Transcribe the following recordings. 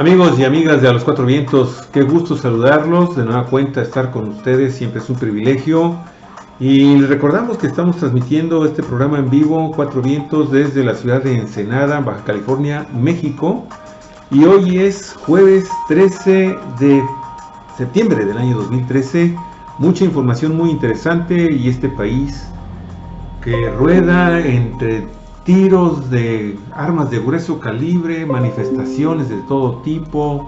Amigos y amigas de A los Cuatro Vientos, qué gusto saludarlos, de nueva cuenta estar con ustedes, siempre es un privilegio. Y les recordamos que estamos transmitiendo este programa en vivo, Cuatro Vientos, desde la ciudad de Ensenada, Baja California, México. Y hoy es jueves 13 de septiembre del año 2013. Mucha información muy interesante y este país que rueda entre tiros de armas de grueso calibre, manifestaciones de todo tipo,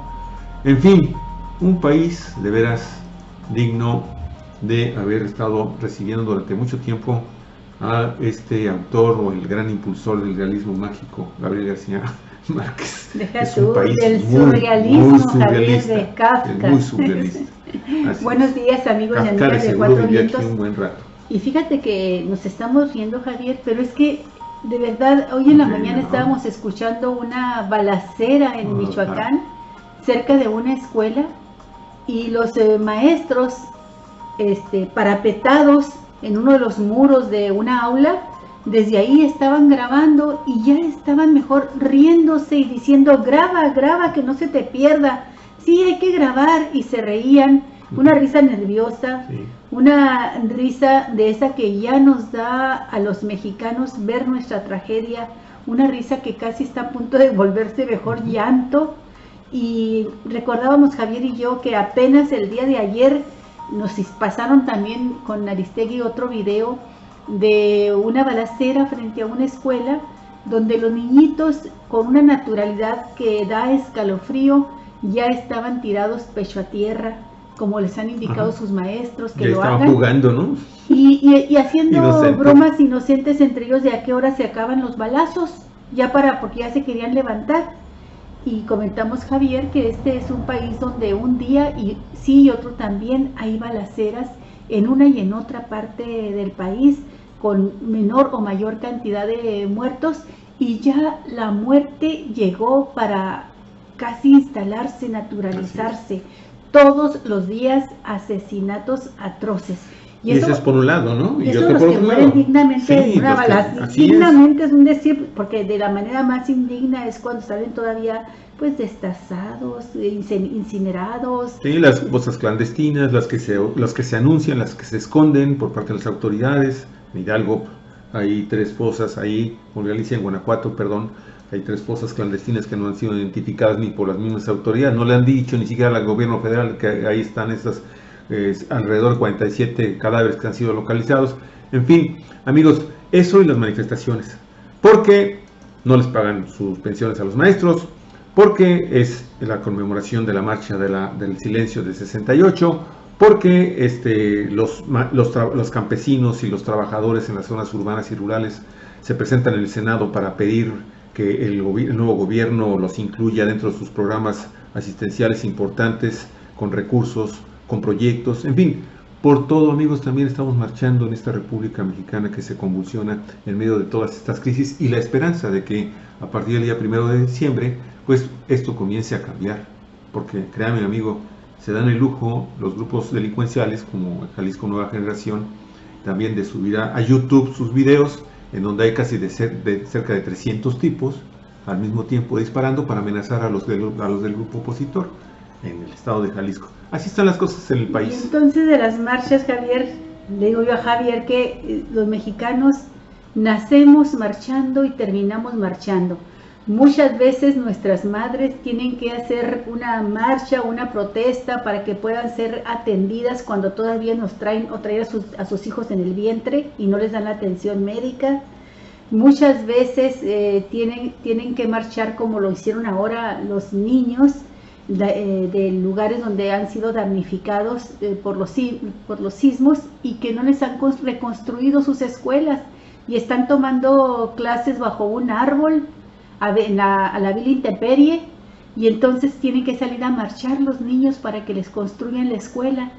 en fin, un país de veras digno de haber estado recibiendo durante mucho tiempo a este autor o el gran impulsor del realismo mágico, Gabriel García Márquez. Es un país muy surrealista, de Kafka. Muy surrealista. Buenos días, amigos y amigas de Cuatro Vientos. Un buen rato. Y fíjate que nos estamos riendo, Javier, pero es que de verdad, hoy en la mañana estábamos escuchando una balacera en Michoacán, cerca de una escuela, y los maestros parapetados en uno de los muros de una aula, desde ahí estaban grabando y ya estaban mejor riéndose y diciendo, graba, graba, que no se te pierda, sí, hay que grabar, y se reían. Una risa nerviosa, sí. Una risa de esa que ya nos da a los mexicanos ver nuestra tragedia, una risa que casi está a punto de volverse mejor llanto. Y recordábamos, Javier y yo, que apenas el día de ayer nos pasaron también con Aristegui otro video de una balacera frente a una escuela, donde los niñitos, con una naturalidad que da escalofrío, ya estaban tirados pecho a tierra, como les han indicado sus maestros que lo hagan. Estaban jugando, ¿no? Y haciendo bromas inocentes entre ellos de a qué hora se acaban los balazos, porque ya se querían levantar. Y comentamos, Javier, que este es un país donde un día, y sí, y otro también, hay balaceras en una y en otra parte del país, con menor o mayor cantidad de muertos, y ya la muerte llegó para casi instalarse, naturalizarse. Todos los días asesinatos atroces. Y eso es por un lado, ¿no? Y eso los que mueren dignamente en una balacera. Dignamente es un decir, porque de la manera más indigna es cuando salen todavía pues destazados, incinerados. Sí, las fosas clandestinas, las que se anuncian, las que se esconden por parte de las autoridades. En Hidalgo hay 3 fosas ahí, en Galicia, en Guanajuato, perdón. Hay 3 fosas clandestinas que no han sido identificadas ni por las mismas autoridades, no le han dicho ni siquiera al gobierno federal que ahí están estas alrededor de 47 cadáveres que han sido localizados. En fin, amigos, eso y las manifestaciones, porque no les pagan sus pensiones a los maestros, porque es la conmemoración de la marcha del silencio de 68, porque los campesinos y los trabajadores en las zonas urbanas y rurales se presentan en el Senado para pedir que el nuevo gobierno los incluya dentro de sus programas asistenciales importantes, con recursos, con proyectos, en fin, por todo, amigos. También estamos marchando en esta República Mexicana que se convulsiona en medio de todas estas crisis, y la esperanza de que a partir del día 1 de diciembre, pues esto comience a cambiar, porque créame, amigo, se dan el lujo los grupos delincuenciales como Jalisco Nueva Generación también de subir a YouTube sus videos, en donde hay casi cerca de 300 tipos al mismo tiempo disparando para amenazar a los del grupo opositor en el estado de Jalisco. Así están las cosas en el país. Y entonces, de las marchas, Javier, le digo yo a Javier que los mexicanos nacemos marchando y terminamos marchando. Muchas veces nuestras madres tienen que hacer una marcha, una protesta para que puedan ser atendidas cuando todavía nos traen a sus hijos en el vientre y no les dan la atención médica. Muchas veces tienen que marchar como lo hicieron ahora los niños de lugares donde han sido damnificados por los sismos y que no les han reconstruido sus escuelas y están tomando clases bajo un árbol a la vil intemperie, y entonces tienen que salir a marchar los niños para que les construyan la escuela,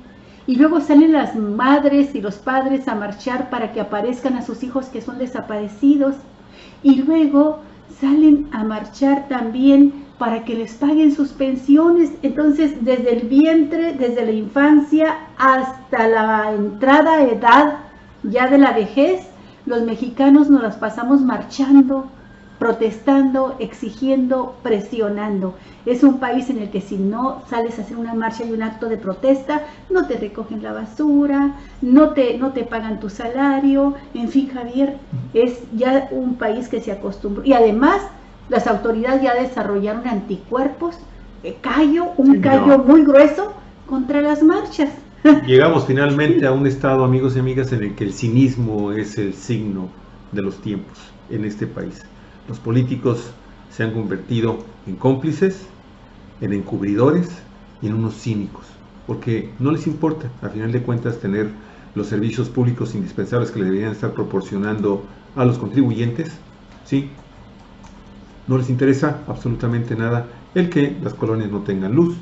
y luego salen las madres y los padres a marchar para que aparezcan a sus hijos que son desaparecidos, y luego salen a marchar también para que les paguen sus pensiones. Entonces, desde el vientre, desde la infancia hasta la entrada a edad ya de la vejez, los mexicanos nos las pasamos marchando, protestando, exigiendo, presionando. Es un país en el que si no sales a hacer una marcha y un acto de protesta, no te recogen la basura, no te pagan tu salario. En fin, Javier, es ya un país que se acostumbró. Y además, las autoridades ya desarrollaron anticuerpos, un callo muy grueso contra las marchas. Llegamos finalmente a un estado, amigos y amigas, en el que el cinismo es el signo de los tiempos en este país. Los políticos se han convertido en cómplices, en encubridores y en unos cínicos, porque no les importa, a final de cuentas, tener los servicios públicos indispensables que le deberían estar proporcionando a los contribuyentes, ¿sí? No les interesa absolutamente nada el que las colonias no tengan luz,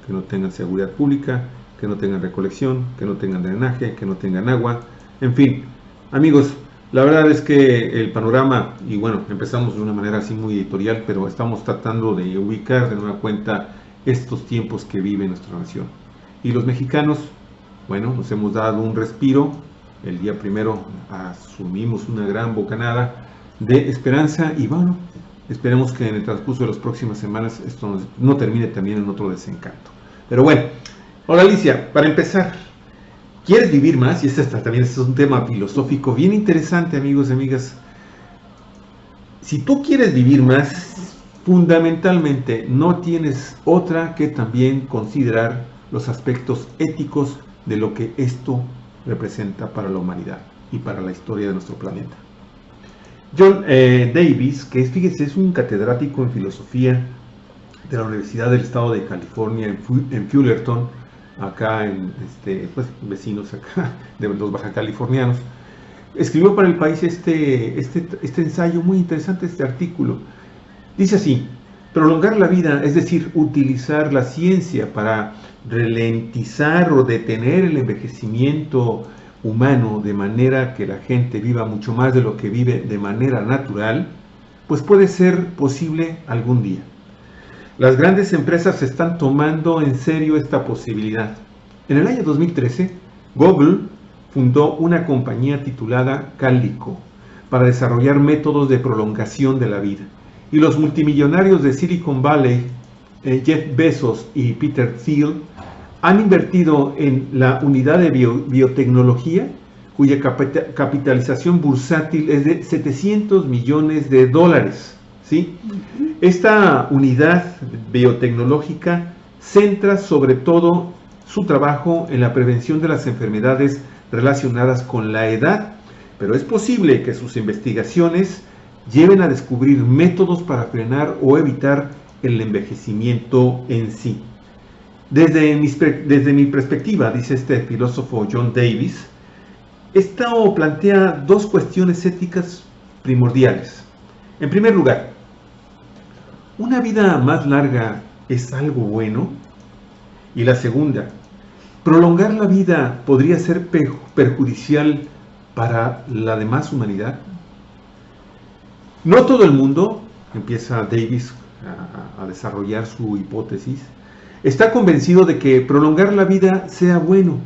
que no tengan seguridad pública, que no tengan recolección, que no tengan drenaje, que no tengan agua, en fin. Amigos, la verdad es que el panorama, y bueno, empezamos de una manera así muy editorial, pero estamos tratando de ubicar de nueva cuenta estos tiempos que vive nuestra nación. Y los mexicanos, bueno, nos hemos dado un respiro. El día primero asumimos una gran bocanada de esperanza y bueno, esperemos que en el transcurso de las próximas semanas esto no termine también en otro desencanto. Pero bueno, ahora Alicia, para empezar, ¿quieres vivir más? Y también es un tema filosófico bien interesante, amigos y amigas. Si tú quieres vivir más, fundamentalmente no tienes otra que también considerar los aspectos éticos de lo que esto representa para la humanidad y para la historia de nuestro planeta. John Davis, que fíjese, es un catedrático en filosofía de la Universidad del Estado de California en Fullerton, acá en pues vecinos acá de los baja californianos, escribió para El País este ensayo muy interesante, este artículo. Dice así: prolongar la vida, es decir, utilizar la ciencia para ralentizar o detener el envejecimiento humano de manera que la gente viva mucho más de lo que vive de manera natural, pues puede ser posible algún día. Las grandes empresas están tomando en serio esta posibilidad. En el año 2013, Google fundó una compañía titulada Calico para desarrollar métodos de prolongación de la vida. Y los multimillonarios de Silicon Valley, Jeff Bezos y Peter Thiel, han invertido en la unidad de biotecnología, cuya capitalización bursátil es de $700 millones, ¿sí? Esta unidad biotecnológica centra sobre todo su trabajo en la prevención de las enfermedades relacionadas con la edad, pero es posible que sus investigaciones lleven a descubrir métodos para frenar o evitar el envejecimiento en sí. Desde mi perspectiva, dice este filósofo John Davis, esto plantea dos cuestiones éticas primordiales. En primer lugar, ¿una vida más larga es algo bueno? Y la segunda, ¿prolongar la vida podría ser perjudicial para la demás humanidad? No todo el mundo, empieza Davis a desarrollar su hipótesis, está convencido de que prolongar la vida sea bueno.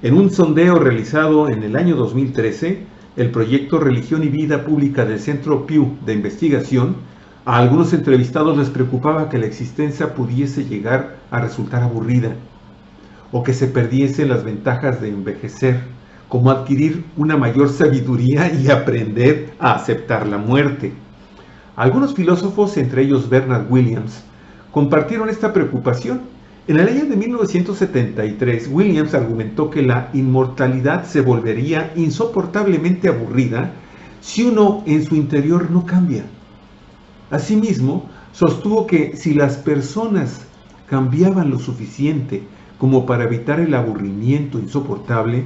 En un sondeo realizado en el año 2013, el proyecto Religión y Vida Pública del Centro Pew de Investigación, a algunos entrevistados les preocupaba que la existencia pudiese llegar a resultar aburrida, o que se perdiesen las ventajas de envejecer, como adquirir una mayor sabiduría y aprender a aceptar la muerte. Algunos filósofos, entre ellos Bernard Williams, compartieron esta preocupación. En el año de 1973, Williams argumentó que la inmortalidad se volvería insoportablemente aburrida si uno en su interior no cambia. Asimismo, sostuvo que si las personas cambiaban lo suficiente como para evitar el aburrimiento insoportable,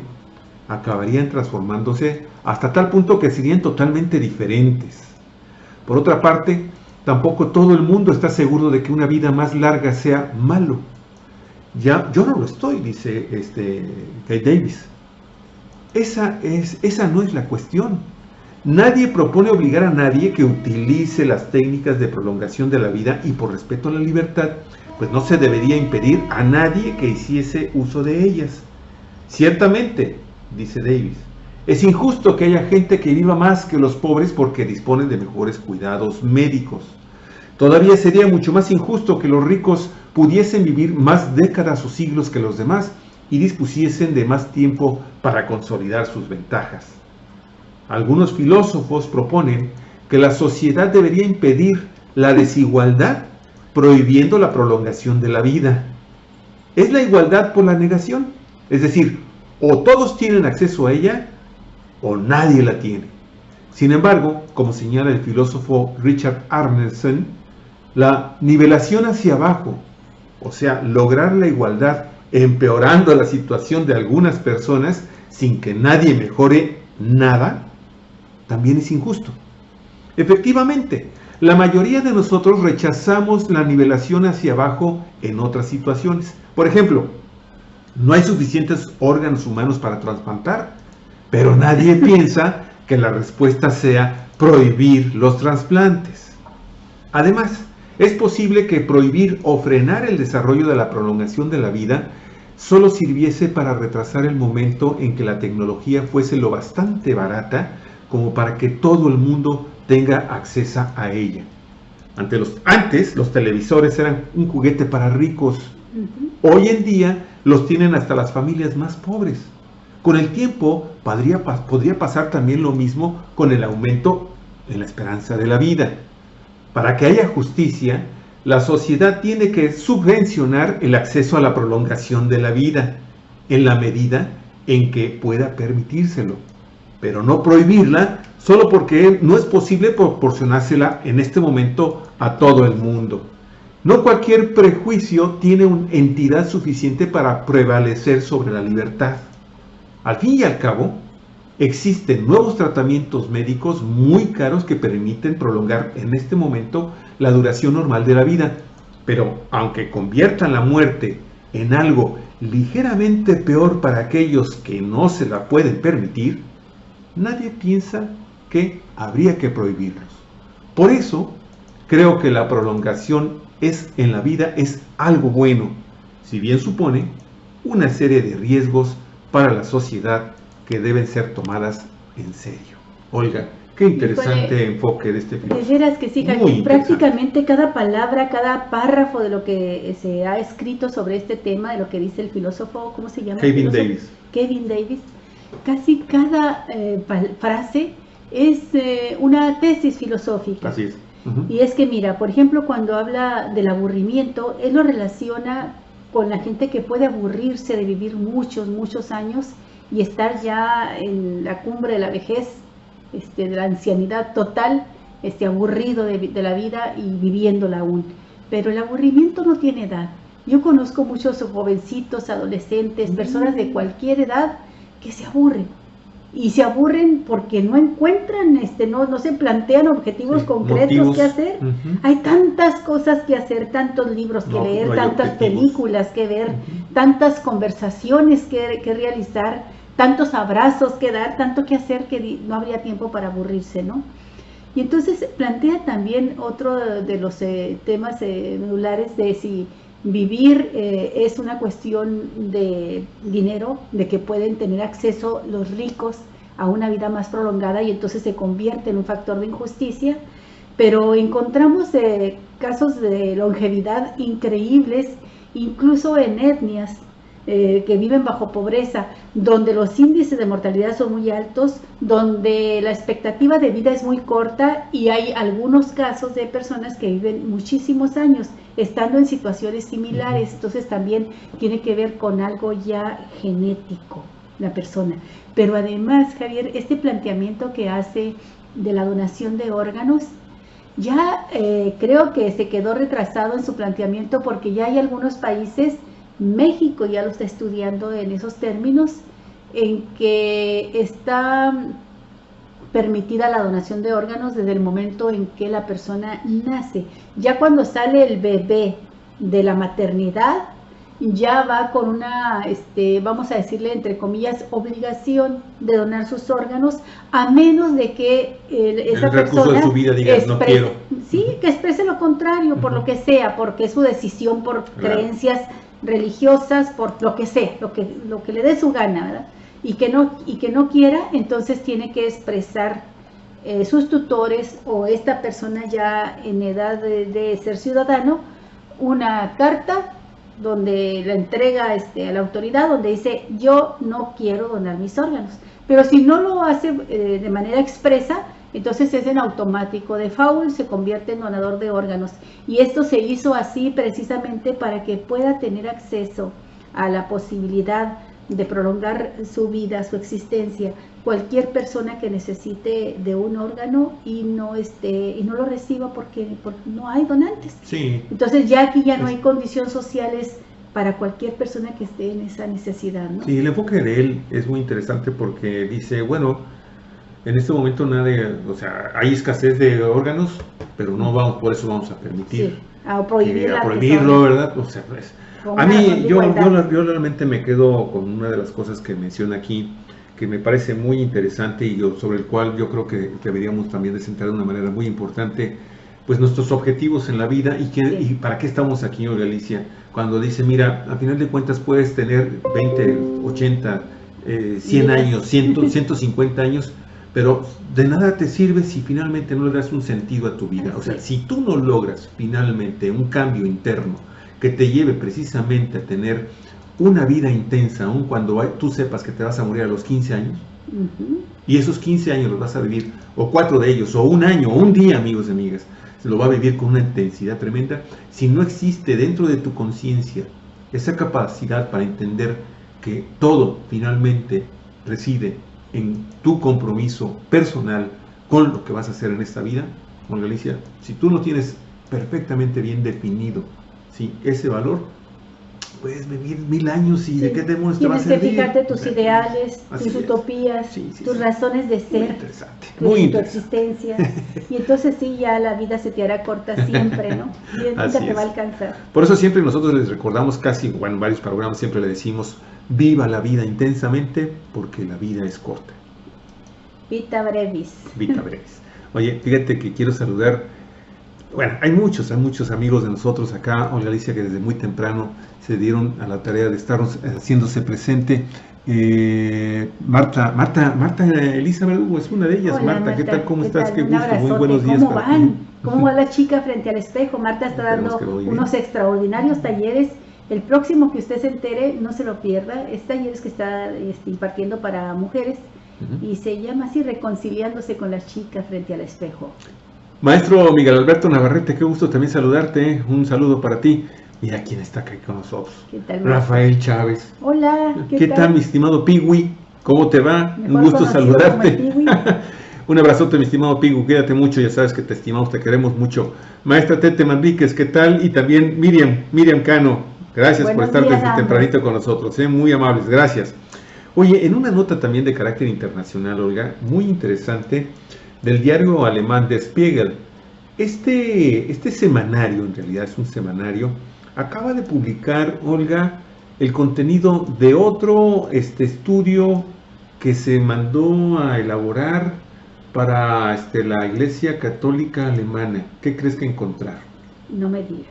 acabarían transformándose hasta tal punto que serían totalmente diferentes. Por otra parte, tampoco todo el mundo está seguro de que una vida más larga sea malo. Yo no lo estoy, dice Kay Davis. Esa no es la cuestión. Nadie propone obligar a nadie que utilice las técnicas de prolongación de la vida, y por respeto a la libertad, pues no se debería impedir a nadie que hiciese uso de ellas. Ciertamente, dice Davis, Es injusto que haya gente que viva más que los pobres porque disponen de mejores cuidados médicos. Todavía sería mucho más injusto que los ricos pudiesen vivir más décadas o siglos que los demás y dispusiesen de más tiempo para consolidar sus ventajas. Algunos filósofos proponen que la sociedad debería impedir la desigualdad prohibiendo la prolongación de la vida. Es la igualdad por la negación, es decir, o todos tienen acceso a ella o nadie la tiene. Sin embargo, como señala el filósofo Richard Arneson, la nivelación hacia abajo, o sea, lograr la igualdad empeorando la situación de algunas personas sin que nadie mejore nada, también es injusto. Efectivamente, la mayoría de nosotros rechazamos la nivelación hacia abajo en otras situaciones. Por ejemplo, no hay suficientes órganos humanos para trasplantar, pero nadie piensa que la respuesta sea prohibir los trasplantes. Además, es posible que prohibir o frenar el desarrollo de la prolongación de la vida solo sirviese para retrasar el momento en que la tecnología fuese lo bastante barata como para que todo el mundo tenga acceso a ella. Antes los televisores eran un juguete para ricos. Hoy en día los tienen hasta las familias más pobres. Con el tiempo podría pasar también lo mismo con el aumento en la esperanza de la vida. Para que haya justicia, la sociedad tiene que subvencionar el acceso a la prolongación de la vida, en la medida en que pueda permitírselo, pero no prohibirla solo porque no es posible proporcionársela en este momento a todo el mundo. No cualquier prejuicio tiene una entidad suficiente para prevalecer sobre la libertad. Al fin y al cabo, existen nuevos tratamientos médicos muy caros que permiten prolongar en este momento la duración normal de la vida, pero aunque conviertan la muerte en algo ligeramente peor para aquellos que no se la pueden permitir, nadie piensa que habría que prohibirlos. Por eso, creo que la prolongación en la vida es algo bueno, si bien supone una serie de riesgos para la sociedad que deben ser tomadas en serio. Olga, qué interesante enfoque de este filósofo. De veras que sí, Javier. Prácticamente cada palabra, cada párrafo de lo que se ha escrito sobre este tema, de lo que dice el filósofo, ¿cómo se llama? Kevin Davis. Kevin Davis. Casi cada frase es una tesis filosófica. Así es. Y es que mira, por ejemplo, cuando habla del aburrimiento, él lo relaciona con la gente que puede aburrirse de vivir muchos años y estar ya en la cumbre de la vejez, de la ancianidad total, aburrido de la vida y viviéndola aún. Pero el aburrimiento no tiene edad. Yo conozco muchos jovencitos, adolescentes, personas de cualquier edad que se aburren. Y se aburren porque no encuentran, no se plantean objetivos concretos que hacer. Hay tantas cosas que hacer, tantos libros que leer, tantas películas que ver, tantas conversaciones que realizar, tantos abrazos que dar, tanto que hacer que no habría tiempo para aburrirse, ¿no? Y entonces plantea también otro de los temas medulares de si vivir es una cuestión de dinero, de que pueden tener acceso los ricos a una vida más prolongada y entonces se convierte en un factor de injusticia, pero encontramos casos de longevidad increíbles, incluso en etnias que viven bajo pobreza, donde los índices de mortalidad son muy altos, donde la expectativa de vida es muy corta y hay algunos casos de personas que viven muchísimos años estando en situaciones similares. Entonces también tiene que ver con algo ya genético la persona. Pero además, Javier, este planteamiento que hace de la donación de órganos ya creo que se quedó retrasado en su planteamiento, porque ya hay algunos países, México ya lo está estudiando en esos términos, en que está permitida la donación de órganos desde el momento en que la persona nace. Ya cuando sale el bebé de la maternidad, ya va con una, vamos a decirle entre comillas, obligación de donar sus órganos, a menos de que esa persona de su vida diga, no quiero. Sí, que exprese lo contrario, por lo que sea, porque es su decisión, por creencias religiosas, por lo que sea, lo que le dé su gana, ¿verdad? y que no quiera, entonces tiene que expresar sus tutores o esta persona ya en edad de ser ciudadano, una carta donde la entrega a la autoridad, donde dice yo no quiero donar mis órganos. Pero si no lo hace de manera expresa, entonces es en automático, default, se convierte en donador de órganos. Y esto se hizo así precisamente para que pueda tener acceso a la posibilidad de prolongar su vida, su existencia, cualquier persona que necesite de un órgano y no lo reciba porque no hay donantes. Sí. Entonces ya aquí ya no hay condiciones sociales para cualquier persona que esté en esa necesidad, ¿no? Sí, el enfoque de él es muy interesante porque dice, bueno, en este momento hay escasez de órganos, pero no vamos, por eso vamos a permitir a prohibirlo, ¿verdad? O sea, pues, a mí, yo realmente me quedo con una de las cosas que menciona aquí, que me parece muy interesante y sobre el cual yo creo que deberíamos también de centrar de una manera muy importante, pues nuestros objetivos en la vida y para qué estamos aquí, Olga Alicia, cuando dice, mira, al final de cuentas puedes tener 20, 80, 100 años, 150 años, pero de nada te sirve si finalmente no le das un sentido a tu vida. O sea, si tú no logras finalmente un cambio interno que te lleve precisamente a tener una vida intensa, aun cuando tú sepas que te vas a morir a los 15 años, y esos 15 años los vas a vivir, o 4 de ellos, o un año, o un día, amigos y amigas, se lo va a vivir con una intensidad tremenda. Si no existe dentro de tu conciencia esa capacidad para entender que todo finalmente reside en tu compromiso personal con lo que vas a hacer en esta vida, Olga Alicia, si tú no tienes perfectamente bien definido, ¿sí?, ese valor, puedes vivir 1000 años y ¿de qué demonios te va a servir? Tienes que fijarte tus ideales, tus utopías, tus razones de ser, tu existencia. Y entonces sí, ya la vida se te hará corta siempre, ¿no? Y nunca te va a alcanzar. Por eso siempre nosotros les recordamos en varios programas siempre le decimos, viva la vida intensamente porque la vida es corta. Vita brevis. Vita brevis. Oye, fíjate que quiero saludar. Bueno, hay muchos amigos de nosotros acá, Olga Alicia, que desde muy temprano se dieron a la tarea de estar haciéndose presente. Marta Elisa Verdugo es una de ellas. Hola, Marta, ¿qué tal? ¿Cómo estás? Qué gusto, muy buenos días. ¿Cómo van? ¿Cómo va la chica frente al espejo? Marta está dando unos extraordinarios talleres. El próximo que usted se entere, no se lo pierda, es talleres que está impartiendo para mujeres y se llama así, reconciliándose con las chicas frente al espejo. Maestro Miguel Alberto Navarrete, qué gusto también saludarte, un saludo para ti. Mira quién está aquí con nosotros. ¿Qué tal, Rafael Chávez. Hola, ¿qué tal, mi estimado Pigui? ¿Cómo te va? Un gusto saludarte. Un abrazote, mi estimado Pigui, quédate mucho, ya sabes que te estimamos, te queremos mucho. Maestra Tete Manríquez, ¿qué tal? Y también Miriam Cano, gracias por estar desde tempranito con nosotros, muy amables, gracias. Oye, en una nota también de carácter internacional, Olga, muy interesante, del diario alemán Der Spiegel. Este semanario, en realidad es un semanario, acaba de publicar, Olga, el contenido de otro estudio que se mandó a elaborar para la Iglesia Católica Alemana. ¿Qué crees que encontrar? No me digas.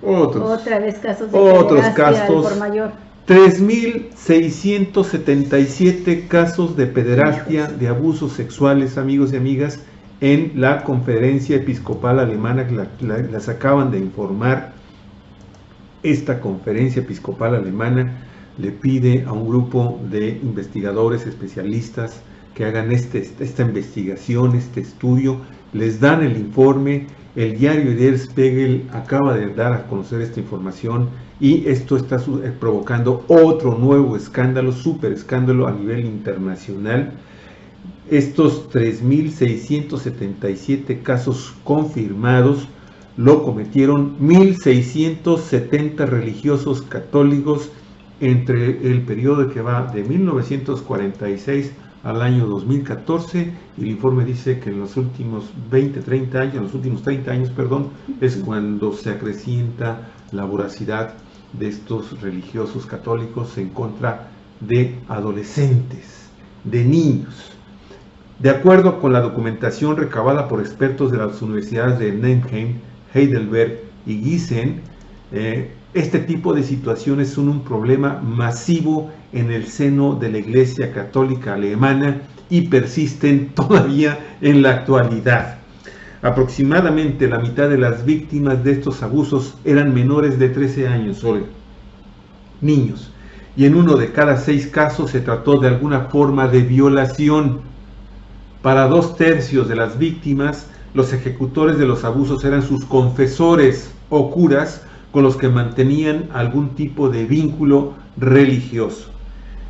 Otra vez casos de pederastia al por mayor. 3.677 casos de pederastia, de abusos sexuales, amigos y amigas, en la Conferencia Episcopal Alemana, que las acaban de informar. Esta Conferencia Episcopal Alemana le pide a un grupo de investigadores especialistas que hagan esta investigación, este estudio, les dan el informe. El diario Der Spiegel acaba de dar a conocer esta información y esto está provocando otro nuevo escándalo, súper escándalo a nivel internacional. Estos 3.677 casos confirmados lo cometieron 1.670 religiosos católicos entre el periodo que va de 1946 al año 2014, y el informe dice que en los últimos 30 años, es cuando se acrecienta la voracidad de estos religiosos católicos en contra de adolescentes, de niños. De acuerdo con la documentación recabada por expertos de las universidades de Mannheim, Heidelberg y Gießen, Este tipo de situaciones son un problema masivo en el seno de la Iglesia Católica Alemana y persisten todavía en la actualidad. Aproximadamente la mitad de las víctimas de estos abusos eran menores de 13 años, niños, y en 1 de cada 6 casos se trató de alguna forma de violación. Para 2/3 de las víctimas, los ejecutores de los abusos eran sus confesores o curas con los que mantenían algún tipo de vínculo religioso.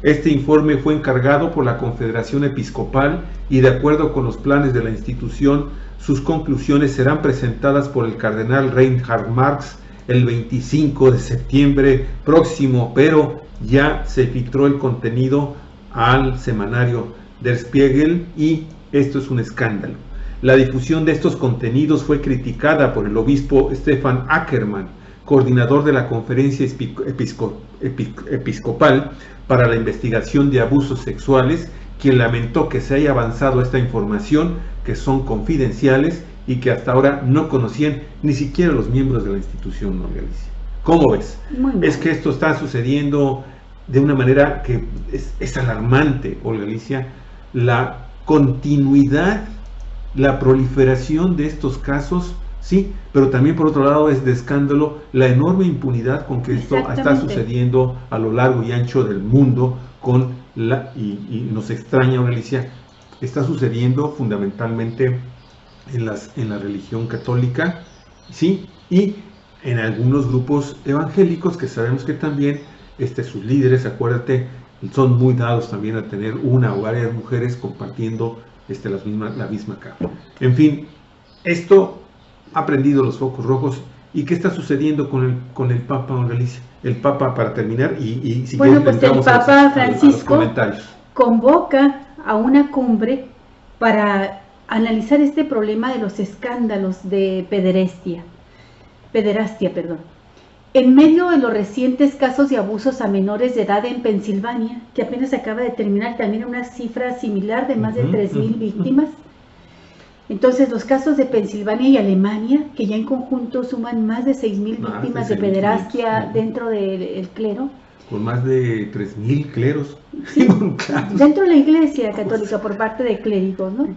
Este informe fue encargado por la Confederación Episcopal y, de acuerdo con los planes de la institución, sus conclusiones serán presentadas por el cardenal Reinhard Marx el 25 de septiembre próximo, pero ya se filtró el contenido al semanario Der Spiegel y esto es un escándalo. La difusión de estos contenidos fue criticada por el obispo Stefan Ackermann, coordinador de la Conferencia Episcopal para la Investigación de Abusos Sexuales, quien lamentó que se haya avanzado esta información, que son confidenciales y que hasta ahora no conocían ni siquiera los miembros de la institución, ¿no, Galicia? ¿Cómo ves? Es que esto está sucediendo de una manera que es alarmante, Olga Alicia, la continuidad, la proliferación de estos casos, sí, pero también por otro lado es de escándalo la enorme impunidad con que esto está sucediendo a lo largo y ancho del mundo, y nos extraña, Alicia, está sucediendo fundamentalmente en la religión católica, sí, y en algunos grupos evangélicos que sabemos que también sus líderes, acuérdate, son muy dados también a tener una o varias mujeres compartiendo la misma cama. En fin, esto ha prendido los focos rojos. ¿Y qué está sucediendo con el Papa, Galicia? El Papa, para terminar, y si bueno, pues el Papa Francisco convoca a una cumbre para analizar este problema de los escándalos de pederastia, en medio de los recientes casos de abusos a menores de edad en Pensilvania, que apenas acaba de terminar también una cifra similar de más de 3,000 víctimas. Entonces, los casos de Pensilvania y Alemania, que ya en conjunto suman más de 6,000 víctimas de pederastia dentro del clero. Con más de 3,000 cleros. Sí, dentro de la Iglesia Católica por parte de clérigos, ¿no?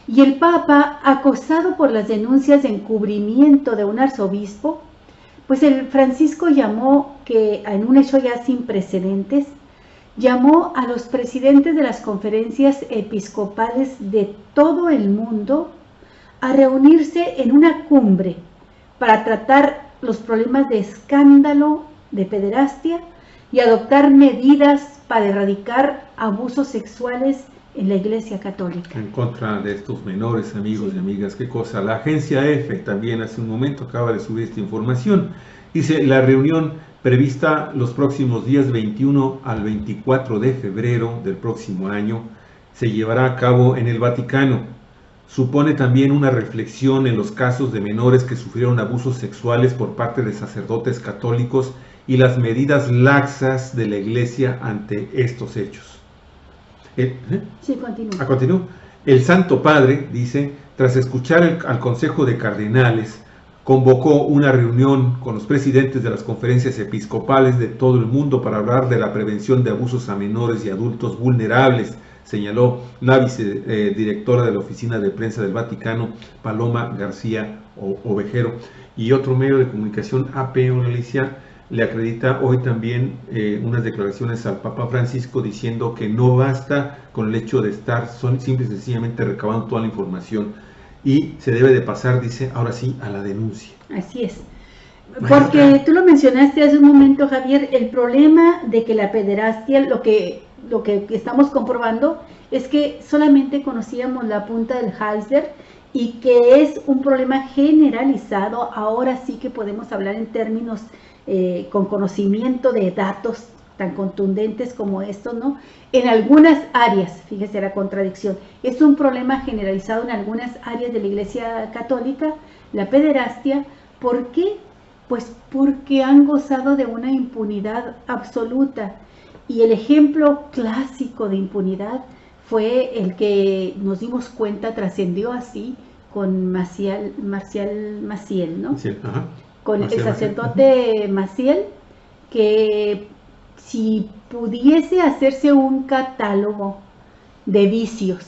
Y el Papa, acosado por las denuncias de encubrimiento de un arzobispo, pues el Francisco llamó, que en un hecho ya sin precedentes, llamó a los presidentes de las conferencias episcopales de todo el mundo a reunirse en una cumbre para tratar los problemas de escándalo de pederastia y adoptar medidas para erradicar abusos sexuales en la Iglesia Católica. En contra de estos menores, amigos y amigas, qué cosa. La agencia EFE también hace un momento acaba de subir esta información. Dice, la reunión prevista los próximos días 21 al 24 de febrero del próximo año se llevará a cabo en el Vaticano. Supone también una reflexión en los casos de menores que sufrieron abusos sexuales por parte de sacerdotes católicos y las medidas laxas de la Iglesia ante estos hechos. Sí, continúa. Continúo. El Santo Padre, dice, tras escuchar al Consejo de Cardenales, convocó una reunión con los presidentes de las conferencias episcopales de todo el mundo para hablar de la prevención de abusos a menores y adultos vulnerables, señaló la vicedirectora de la Oficina de Prensa del Vaticano, Paloma García Ovejero. Y otro medio de comunicación, AP, Alicia, le acredita hoy también unas declaraciones al Papa Francisco diciendo que no basta con el hecho de estar simple y sencillamente recabando toda la información y se debe de pasar, dice, ahora sí, a la denuncia. Así es. Porque tú lo mencionaste hace un momento, Javier, el problema de que la pederastia, lo que estamos comprobando es que solamente conocíamos la punta del iceberg y que es un problema generalizado. Ahora sí que podemos hablar en términos con conocimiento de datos tan contundentes como estos, ¿no? En algunas áreas, fíjese la contradicción, es un problema generalizado en algunas áreas de la Iglesia Católica, la pederastia. ¿Por qué? Pues porque han gozado de una impunidad absoluta. Y el ejemplo clásico de impunidad fue el que nos dimos cuenta, trascendió así, con Marcial Maciel, ¿no? Sí, ajá. con el sacerdote Maciel, que si pudiese hacerse un catálogo de vicios,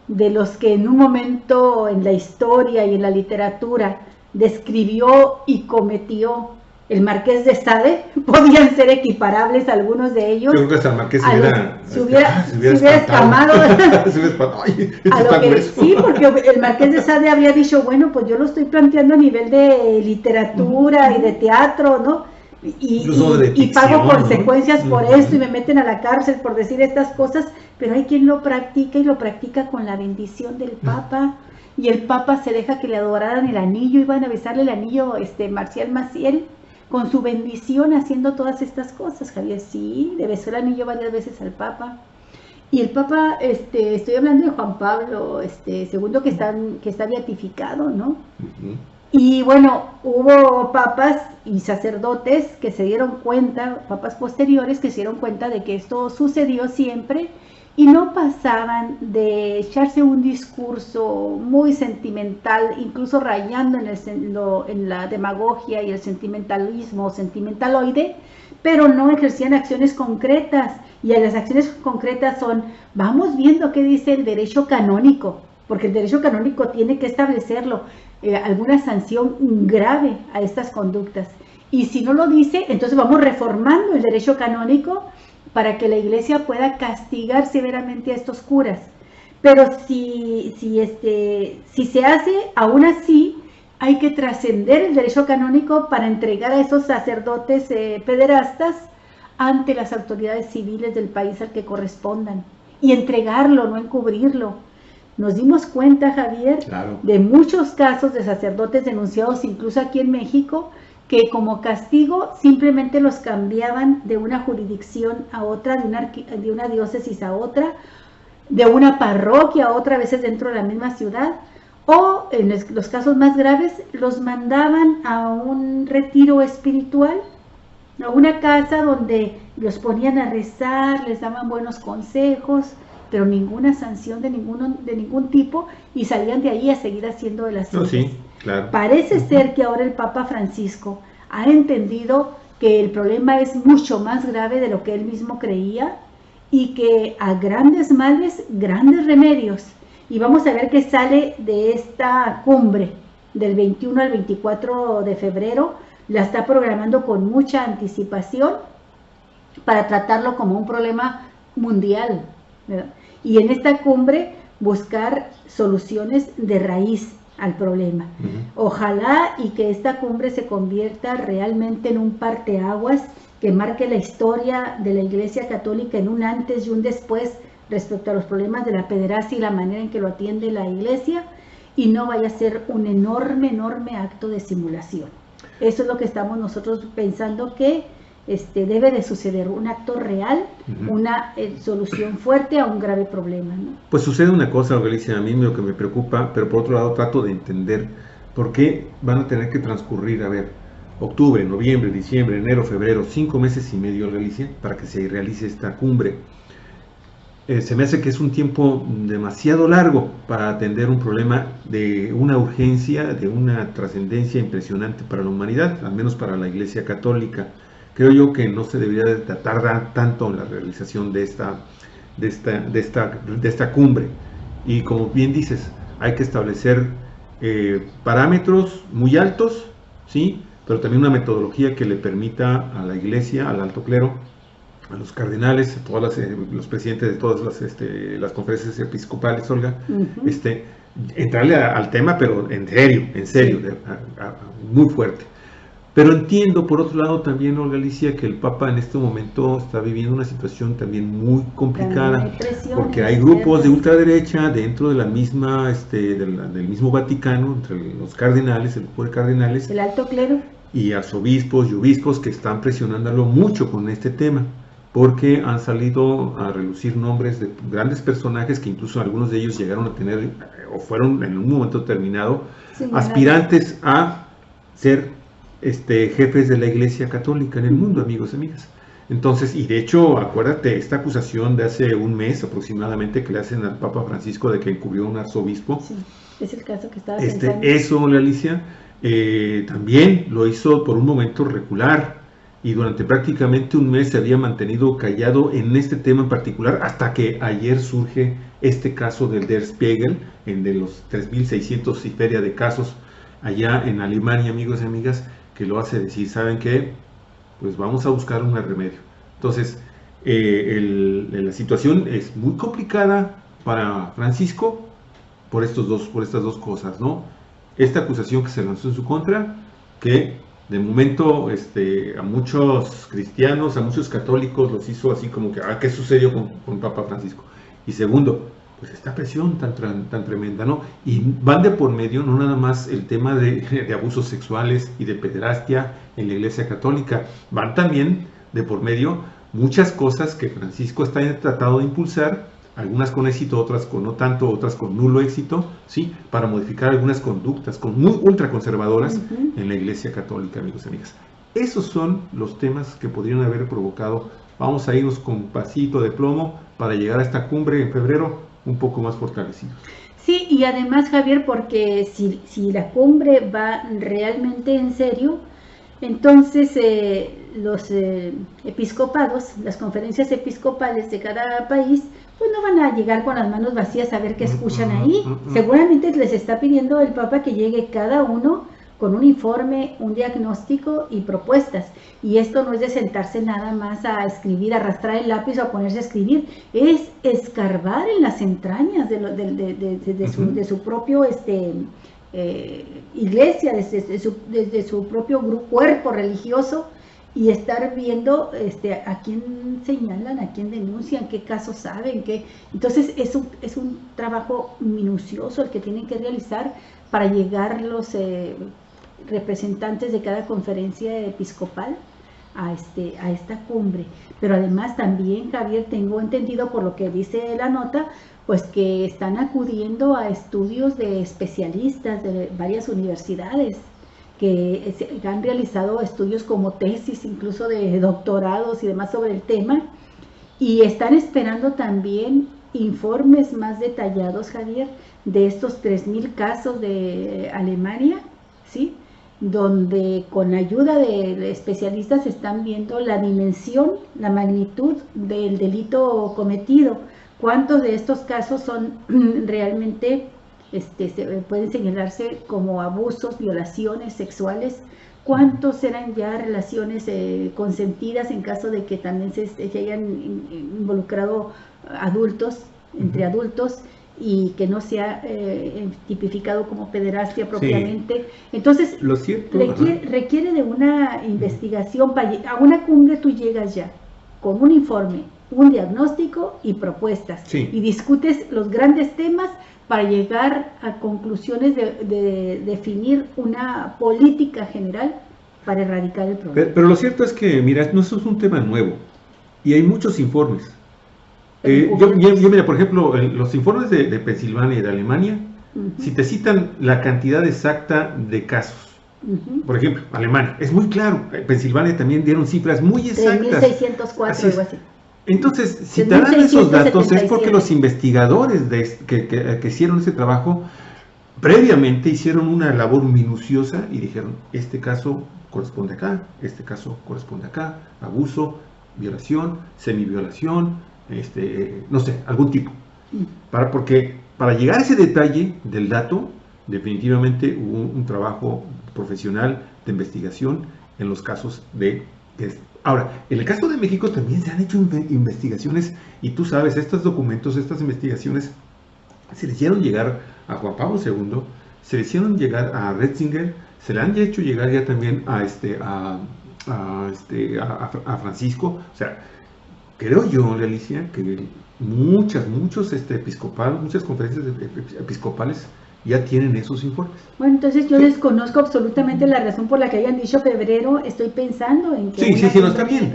de los que en un momento en la historia y en la literatura describió y cometió el Marqués de Sade, podían ser equiparables algunos de ellos. Yo creo que hasta el Marqués se hubiera escamado. Sí, porque el Marqués de Sade había dicho, bueno, pues yo lo estoy planteando a nivel de literatura y de teatro, ¿no? Y pago consecuencias por esto y me meten a la cárcel por decir estas cosas, pero hay quien lo practica y lo practica con la bendición del Papa. Y el Papa se deja que le adoraran el anillo, iban a besarle el anillo Marcial Maciel, con su bendición haciendo todas estas cosas, Javier. Sí, le besó el anillo varias veces al Papa. Y el Papa, estoy hablando de Juan Pablo II, que está beatificado, ¿no? Y bueno, hubo papas y sacerdotes que se dieron cuenta, papas posteriores que se dieron cuenta de que esto sucedió siempre, y no pasaban de echarse un discurso muy sentimental, incluso rayando en la demagogia y el sentimentalismo, sentimentaloide, pero no ejercían acciones concretas. Y las acciones concretas son, vamos viendo qué dice el derecho canónico, porque el derecho canónico tiene que establecerlo, alguna sanción grave a estas conductas. Y si no lo dice, entonces vamos reformando el derecho canónico para que la Iglesia pueda castigar severamente a estos curas. Pero si se hace, aún así, hay que trascender el derecho canónico para entregar a esos sacerdotes pederastas ante las autoridades civiles del país al que correspondan. Y entregarlo, no encubrirlo. Nos dimos cuenta, Javier, claro, de muchos casos de sacerdotes denunciados, incluso aquí en México, que como castigo simplemente los cambiaban de una jurisdicción a otra, de una diócesis a otra, de una parroquia a otra, a veces dentro de la misma ciudad, o en los casos más graves los mandaban a un retiro espiritual, a una casa donde los ponían a rezar, les daban buenos consejos, pero ninguna sanción de ningún tipo, y salían de ahí a seguir haciendo de las suyas. Sí, claro. Parece ser que ahora el Papa Francisco ha entendido que el problema es mucho más grave de lo que él mismo creía, y que a grandes males, grandes remedios. Y vamos a ver qué sale de esta cumbre del 21 al 24 de febrero. La está programando con mucha anticipación para tratarlo como un problema mundial, ¿verdad? Y en esta cumbre buscar soluciones de raíz al problema. Ojalá y que esta cumbre se convierta realmente en un parteaguas que marque la historia de la Iglesia Católica en un antes y un después respecto a los problemas de la pederastia y la manera en que lo atiende la Iglesia, y no vaya a ser un enorme acto de simulación. Eso es lo que estamos nosotros pensando que debe de suceder, un acto real, una solución fuerte a un grave problema, ¿no? Pues sucede una cosa, Galicia, a mí lo que me preocupa, pero por otro lado trato de entender por qué van a tener que transcurrir, octubre, noviembre, diciembre, enero, febrero, 5 meses y medio, Galicia, para que se realice esta cumbre. Se me hace que es un tiempo demasiado largo para atender un problema de una urgencia, de una trascendencia impresionante para la humanidad, al menos para la Iglesia Católica. Creo yo que no se debería de tardar tanto en la realización de esta cumbre. Y como bien dices, hay que establecer parámetros muy altos, ¿sí? Pero también una metodología que le permita a la Iglesia, al alto clero, a los cardenales, a todos los presidentes de todas las conferencias episcopales, Olga, entrarle al tema, pero en serio, muy fuerte. Pero entiendo, por otro lado, también, Olga Alicia, que el Papa en este momento está viviendo una situación también muy complicada, porque hay grupos de ultraderecha dentro de la misma, del mismo Vaticano, entre los cardenales, el grupo de cardenales, el alto clero, y arzobispos y obispos que están presionándolo mucho con este tema, porque han salido a relucir nombres de grandes personajes que incluso algunos de ellos llegaron a tener, o fueron en un momento determinado, aspirantes a ser jefes de la Iglesia Católica en el mundo, amigos y amigas. Entonces, y de hecho, acuérdate, esta acusación de hace un mes aproximadamente que le hacen al Papa Francisco de que encubrió a un arzobispo. Sí, es el caso que estaba pensando. Eso, Alicia, También lo hizo por un momento regular y durante prácticamente un mes se había mantenido callado en este tema en particular hasta que ayer surge este caso del Der Spiegel, en de los 3.600 y feria de casos allá en Alemania, amigos y amigas, que lo hace decir, ¿saben qué? Pues vamos a buscar un remedio. Entonces, la situación es muy complicada para Francisco por estas dos cosas, ¿no? Esta acusación que se lanzó en su contra, que de momento a muchos cristianos, a muchos católicos los hizo así como que, ¿qué sucedió con Papa Francisco? Y segundo, pues esta presión tan tremenda, ¿no? Y van de por medio no nada más el tema de abusos sexuales y de pederastia en la Iglesia Católica, van también de por medio muchas cosas que Francisco está tratando de impulsar, algunas con éxito, otras con no tanto, otras con nulo éxito, ¿sí? Para modificar algunas conductas muy ultraconservadoras en la Iglesia Católica, amigos y amigas. Esos son los temas que podrían haber provocado. Vamos a irnos con pasito de plomo para llegar a esta cumbre en febrero un poco más fortalecidos. Sí, y además, Javier, porque si la cumbre va realmente en serio, entonces los episcopados, las conferencias episcopales de cada país, pues no van a llegar con las manos vacías a ver qué escuchan ahí. Seguramente les está pidiendo el Papa que llegue cada uno con un informe, un diagnóstico y propuestas. Y esto no es de sentarse nada más a escribir, arrastrar el lápiz o a ponerse a escribir, es escarbar en las entrañas de su propio iglesia, desde su propio cuerpo religioso, y estar viendo a quién señalan, a quién denuncian, qué casos saben, entonces es un trabajo minucioso el que tienen que realizar para llegar los representantes de cada conferencia episcopal a esta cumbre. Pero además también, Javier, tengo entendido por lo que dice la nota, pues que están acudiendo a estudios de especialistas de varias universidades que han realizado estudios como tesis, incluso de doctorados y demás sobre el tema, y están esperando también informes más detallados, Javier, de estos 3.000 casos de Alemania, ¿sí? Donde con ayuda de especialistas están viendo la dimensión, la magnitud del delito cometido, cuántos de estos casos son realmente pueden señalarse como abusos, violaciones sexuales, cuántos eran ya relaciones consentidas en caso de que también se hayan involucrado adultos, entre adultos, y que no sea tipificado como pederastia propiamente. Sí. Entonces, lo cierto, requiere de una investigación. A una cumbre tú llegas ya con un informe, un diagnóstico y propuestas, sí, y discutes los grandes temas para llegar a conclusiones de definir una política general para erradicar el problema. Pero lo cierto es que, mira, no es un tema nuevo y hay muchos informes. Mira, por ejemplo, los informes de Pensilvania y de Alemania, si te citan la cantidad exacta de casos, por ejemplo, Alemania, es muy claro, Pensilvania también dieron cifras muy exactas. 3.604, algo así. Entonces, si te dan esos datos es porque los investigadores que hicieron ese trabajo previamente hicieron una labor minuciosa y dijeron, este caso corresponde acá, este caso corresponde acá, abuso, violación, semiviolación, no sé, algún tipo. Porque para llegar a ese detalle del dato, definitivamente hubo un trabajo profesional de investigación en los casos de... Ahora, en el caso de México también se han hecho investigaciones, y tú sabes, estos documentos, estas investigaciones, se le hicieron llegar a Juan Pablo II, se le hicieron llegar a Ratzinger, se le han hecho llegar ya también a Francisco. O sea, creo yo, Alicia, que muchos muchas conferencias episcopales ya tienen esos informes. Bueno, entonces yo desconozco absolutamente la razón por la que hayan dicho febrero. Estoy pensando en que no está bien.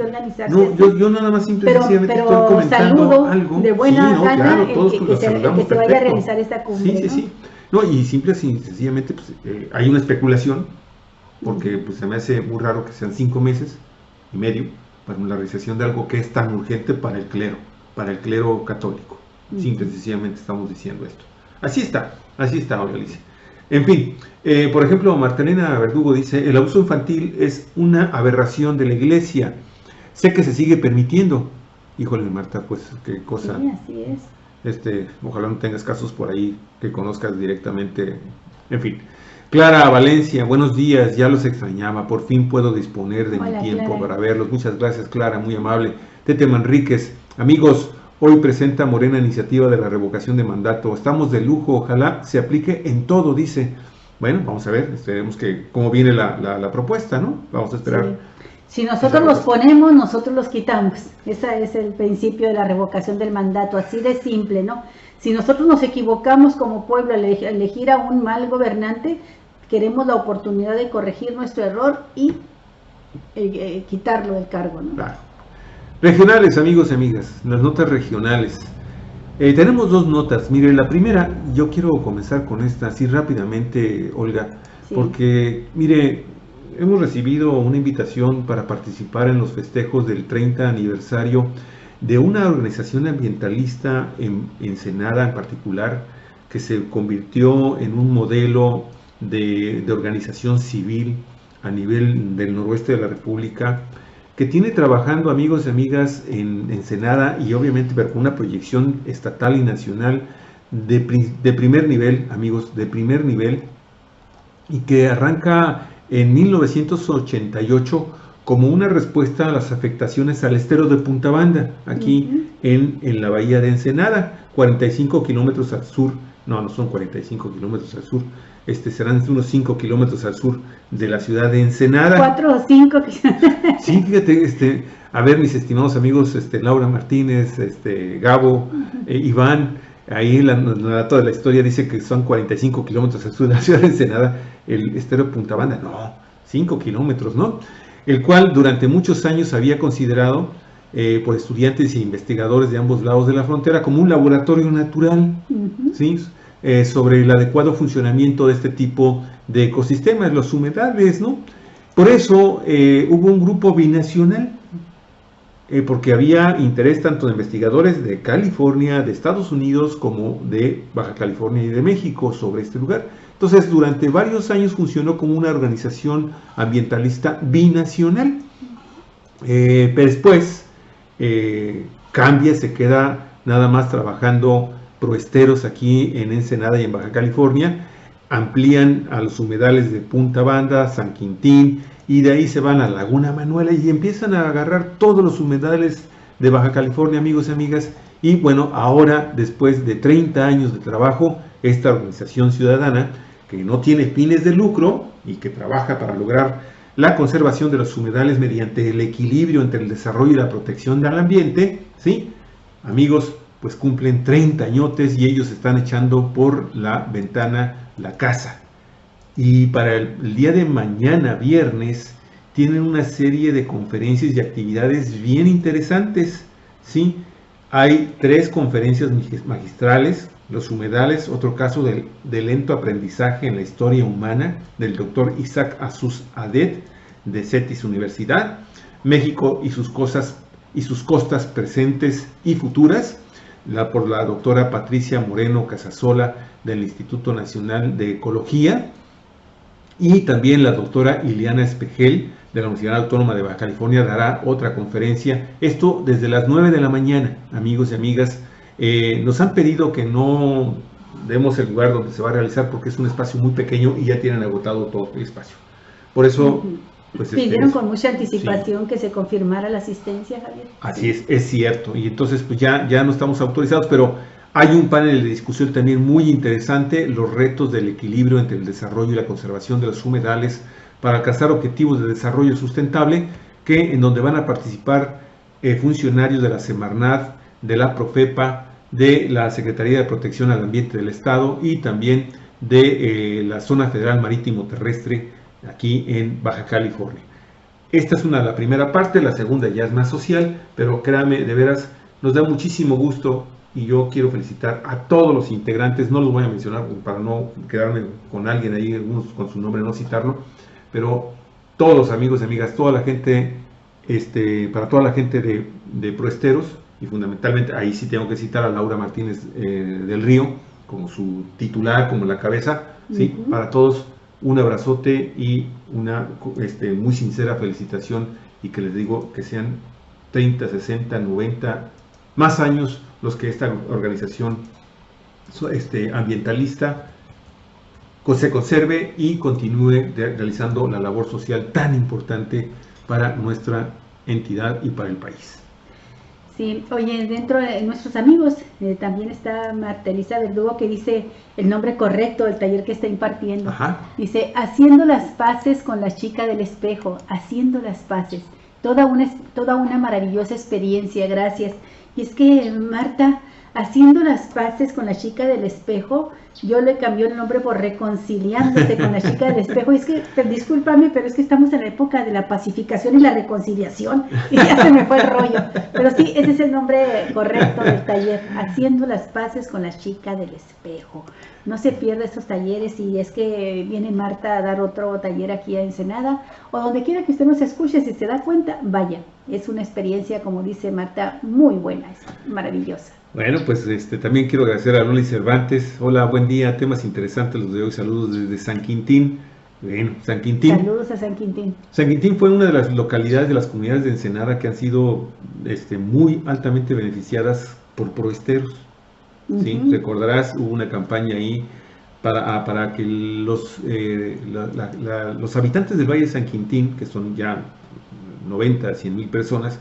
No, yo nada más simplemente estoy comentando algo. De buena gana, claro, que se vaya a realizar esta cumbre. Sí. No, y sencillamente pues, hay una especulación, porque pues, se me hace muy raro que sean 5 meses y medio para la realización de algo que es tan urgente para el clero católico. Simple y sencillamente estamos diciendo esto. Así está, Olga Alicia. En fin, por ejemplo, Martelena Verdugo dice, el abuso infantil es una aberración de la iglesia. Sé que se sigue permitiendo. Híjole, Marta, pues qué cosa. Sí, así es. Ojalá no tengas casos por ahí que conozcas directamente. En fin. Clara Valencia, buenos días, ya los extrañaba, por fin puedo disponer de mi tiempo Clara. para verlos. Muchas gracias, Clara, muy amable. Tete Manríquez, amigos, hoy presenta Morena iniciativa de la revocación de mandato. Estamos de lujo, ojalá se aplique en todo, dice. Bueno, vamos a ver, esperemos que cómo viene la propuesta, ¿no? Vamos a esperar. Sí. Si nosotros los ponemos, nosotros los quitamos. Ese es el principio de la revocación del mandato, así de simple, ¿no? Si nosotros nos equivocamos como pueblo al elegir a un mal gobernante, queremos la oportunidad de corregir nuestro error y quitarlo del cargo, ¿no? Claro. Regionales, amigos y amigas, las notas regionales. Tenemos dos notas. Mire, la primera, yo quiero comenzar con esta así rápidamente, Olga, sí. Porque, mire, hemos recibido una invitación para participar en los festejos del 30 aniversario de una organización ambientalista en Ensenada en particular, que se convirtió en un modelo de organización civil a nivel del noroeste de la República, que tiene trabajando, amigos y amigas, en Ensenada y obviamente con una proyección estatal y nacional de primer nivel, amigos, de primer nivel, y que arranca en 1988 como una respuesta a las afectaciones al estero de Punta Banda, aquí en la bahía de Ensenada, 45 kilómetros al sur, no son 45 kilómetros al sur, serán unos 5 kilómetros al sur de la ciudad de Ensenada. 4 o 5. Sí, fíjate, a ver, mis estimados amigos, Laura Martínez, Gabo, Iván, ahí toda la historia dice que son 45 kilómetros al sur de la ciudad de Ensenada, el estero de Punta Banda, no, 5 kilómetros, ¿no? El cual durante muchos años había considerado por estudiantes e investigadores de ambos lados de la frontera como un laboratorio natural, ¿sí? Sobre el adecuado funcionamiento de este tipo de ecosistemas, los humedales, ¿no? Por eso hubo un grupo binacional, porque había interés tanto de investigadores de California, de Estados Unidos, como de Baja California y de México sobre este lugar. Entonces, durante varios años funcionó como una organización ambientalista binacional. Pero después cambia, se queda nada más trabajando proesteros aquí en Ensenada y en Baja California, amplían a los humedales de Punta Banda, San Quintín, y de ahí se van a Laguna Manuela y empiezan a agarrar todos los humedales de Baja California, amigos y amigas. Y bueno, ahora, después de 30 años de trabajo, esta organización ciudadana, que no tiene fines de lucro y que trabaja para lograr la conservación de los humedales mediante el equilibrio entre el desarrollo y la protección del ambiente, ¿sí? Amigos, pues cumplen 30 añotes y ellos están echando por la ventana la casa. Y para el día de mañana, viernes, tienen una serie de conferencias y actividades bien interesantes, ¿sí? Hay 3 conferencias magistrales, los humedales, otro caso de lento aprendizaje en la historia humana, del doctor Isaac Azus Adet, de CETIS Universidad, México y sus costas presentes y futuras, por la doctora Patricia Moreno Casasola, del Instituto Nacional de Ecología, y también la doctora Ileana Espejel, de la Universidad Autónoma de Baja California, dará otra conferencia, esto desde las 9 de la mañana, amigos y amigas. Nos han pedido que no demos el lugar donde se va a realizar porque es un espacio muy pequeño y ya tienen agotado todo el espacio. Por eso, pues pidieron con mucha anticipación que se confirmara la asistencia, Javier. Así es cierto. Y entonces pues ya no estamos autorizados, pero hay un panel de discusión también muy interesante, los retos del equilibrio entre el desarrollo y la conservación de los humedales para alcanzar objetivos de desarrollo sustentable, en donde van a participar funcionarios de la Semarnat, de la Profepa, de la Secretaría de Protección al Ambiente del Estado y también de la Zona Federal Marítimo Terrestre aquí en Baja California. Esta es la primera parte, la segunda ya es más social, pero créanme, de veras, nos da muchísimo gusto y yo quiero felicitar a todos los integrantes, no los voy a mencionar para no quedarme con alguien ahí, algunos con su nombre, no citarlo, pero todos los amigos y amigas, toda la gente, para toda la gente de Proesteros, y fundamentalmente ahí sí tengo que citar a Laura Martínez del Río, como su titular, como la cabeza, ¿sí? Para todos, un abrazote y una muy sincera felicitación, y que les digo que sean 30, 60, 90, más años los que esta organización ambientalista se conserve y continúe realizando la labor social tan importante para nuestra entidad y para el país. Sí, oye, dentro de nuestros amigos también está Marta Elisa Verdugo, que dice el nombre correcto del taller que está impartiendo. Ajá. Dice, haciendo las paces con la chica del espejo, haciendo las paces. Toda una maravillosa experiencia, gracias. Y es que, Marta, haciendo las paces con la chica del espejo, yo le cambié el nombre por reconciliándote con la chica del espejo. Y es que, discúlpame, pero es que estamos en la época de la pacificación y la reconciliación, y ya se me fue el rollo. Pero sí, ese es el nombre correcto del taller, haciendo las paces con la chica del espejo. No se pierda estos talleres, y es que viene Marta a dar otro taller aquí a Ensenada, o donde quiera que usted nos escuche, si se da cuenta, vaya. Es una experiencia, como dice Marta, muy buena, es maravillosa. Bueno, pues también quiero agradecer a Loli Cervantes. Hola, buen día, temas interesantes los de hoy. Saludos desde San Quintín. Bueno, San Quintín. Saludos a San Quintín. San Quintín fue una de las localidades de las comunidades de Ensenada que han sido muy altamente beneficiadas por proesteros. ¿Sí? Recordarás, hubo una campaña ahí para que los habitantes del Valle de San Quintín, que son ya 90, 100 mil personas,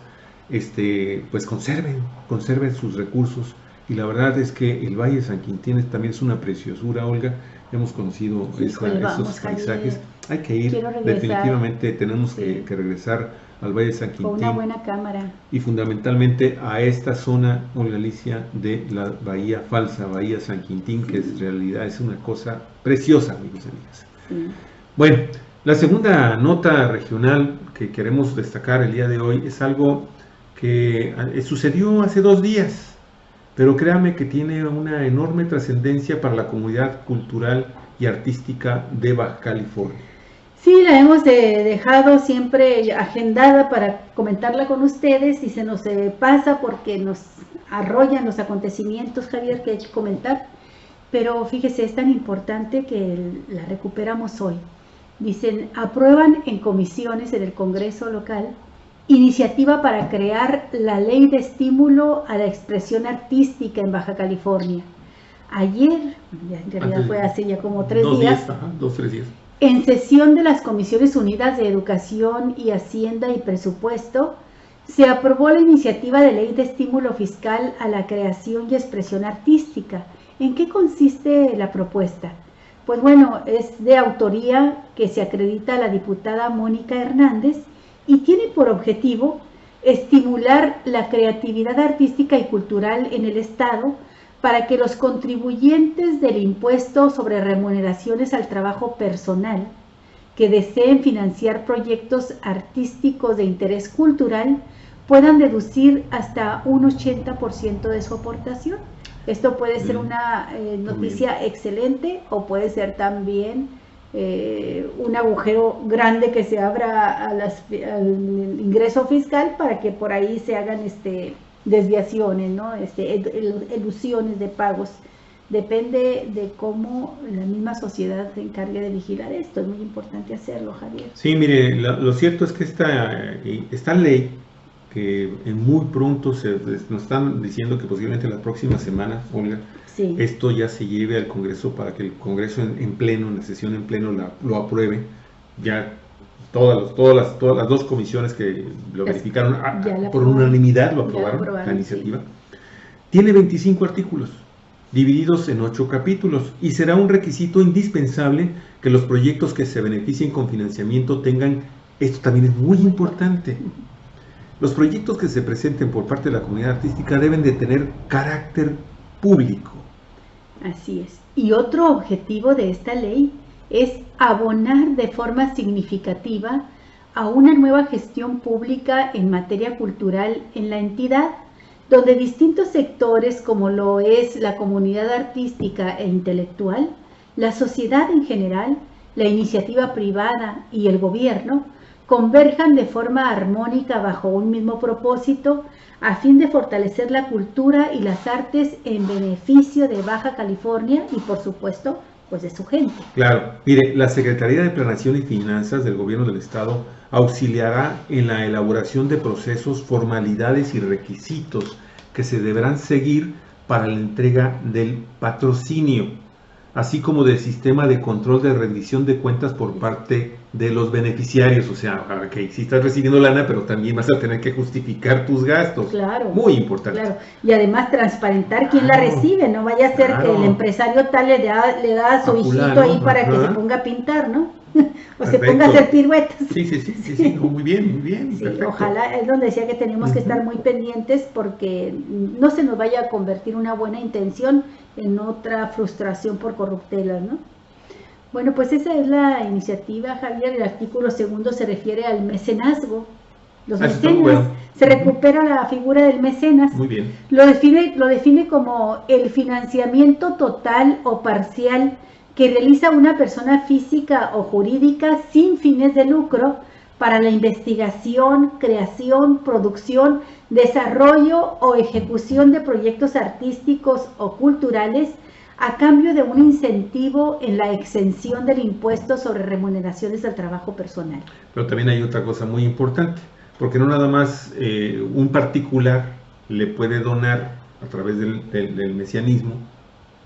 pues conserven sus recursos. Y la verdad es que el Valle de San Quintín también es una preciosura, Olga. Hemos conocido esos paisajes. Hay que ir, definitivamente tenemos que regresar al Valle de San Quintín. Con una buena cámara. Y fundamentalmente a esta zona, Olga Alicia, de la Bahía Falsa, Bahía San Quintín, que en realidad es una cosa preciosa, amigos y amigas. Sí. Bueno, la segunda nota regional que queremos destacar el día de hoy es algo que sucedió hace 2 días, pero créame que tiene una enorme trascendencia para la comunidad cultural y artística de Baja California. Sí, la hemos dejado siempre agendada para comentarla con ustedes, y se nos pasa porque nos arrollan los acontecimientos, Javier, que hay que comentar, pero fíjese, es tan importante que la recuperamos hoy. Dicen, aprueban en comisiones en el Congreso local iniciativa para crear la ley de estímulo a la expresión artística en Baja California. Ayer, en realidad fue hace ya como 3 días, 2-3 días, en sesión de las Comisiones Unidas de Educación y Hacienda y Presupuesto, se aprobó la iniciativa de ley de estímulo fiscal a la creación y expresión artística. ¿En qué consiste la propuesta? Pues bueno, es de autoría que se acredita a la diputada Mónica Hernández y tiene por objetivo estimular la creatividad artística y cultural en el Estado para que los contribuyentes del impuesto sobre remuneraciones al trabajo personal que deseen financiar proyectos artísticos de interés cultural puedan deducir hasta un 80% de su aportación. Esto puede ser una noticia excelente, o puede ser también un agujero grande que se abra al ingreso fiscal para que por ahí se hagan desviaciones, ¿no? Elusiones de pagos. Depende de cómo la misma sociedad se encargue de vigilar esto. Es muy importante hacerlo, Javier. Sí, mire, lo cierto es que esta ley, que muy pronto nos están diciendo que posiblemente la próxima semana, Olga, sí, esto ya se lleve al Congreso para que el Congreso en pleno, en la sesión en pleno, lo apruebe. Ya todas las 2 comisiones que lo verificaron por unanimidad lo aprobaron, la iniciativa. Sí. Tiene 25 artículos divididos en 8 capítulos, y será un requisito indispensable que los proyectos que se beneficien con financiamiento tengan, esto también es muy importante, los proyectos que se presenten por parte de la comunidad artística deben de tener carácter público. Así es. Y otro objetivo de esta ley es abonar de forma significativa a una nueva gestión pública en materia cultural en la entidad, donde distintos sectores, como lo es la comunidad artística e intelectual, la sociedad en general, la iniciativa privada y el gobierno, converjan de forma armónica bajo un mismo propósito a fin de fortalecer la cultura y las artes en beneficio de Baja California y, por supuesto, pues de su gente. Claro, mire, la Secretaría de Planeación y Finanzas del Gobierno del Estado auxiliará en la elaboración de procesos, formalidades y requisitos que se deberán seguir para la entrega del patrocinio, así como del sistema de control de rendición de cuentas por parte de los beneficiarios. O sea, que si estás recibiendo lana, pero también vas a tener que justificar tus gastos. Claro. Muy importante. Claro. Y además transparentar quién la recibe. No vaya a ser que el empresario tal le da su hijito ahí para que se ponga a pintar, ¿no? O se ponga a hacer piruetas. Sí, no, muy bien, sí, ojalá, es donde decía que tenemos que estar muy pendientes porque no se nos vaya a convertir una buena intención en otra frustración por corruptelas, ¿no? Bueno, pues esa es la iniciativa, Javier. El artículo 2 se refiere al mecenazgo. Los mecenas, se recupera la figura del mecenas. Muy bien. Lo define como el financiamiento total o parcial que realiza una persona física o jurídica sin fines de lucro para la investigación, creación, producción, desarrollo o ejecución de proyectos artísticos o culturales a cambio de un incentivo en la exención del impuesto sobre remuneraciones del trabajo personal. Pero también hay otra cosa muy importante, porque no nada más un particular le puede donar a través del mesianismo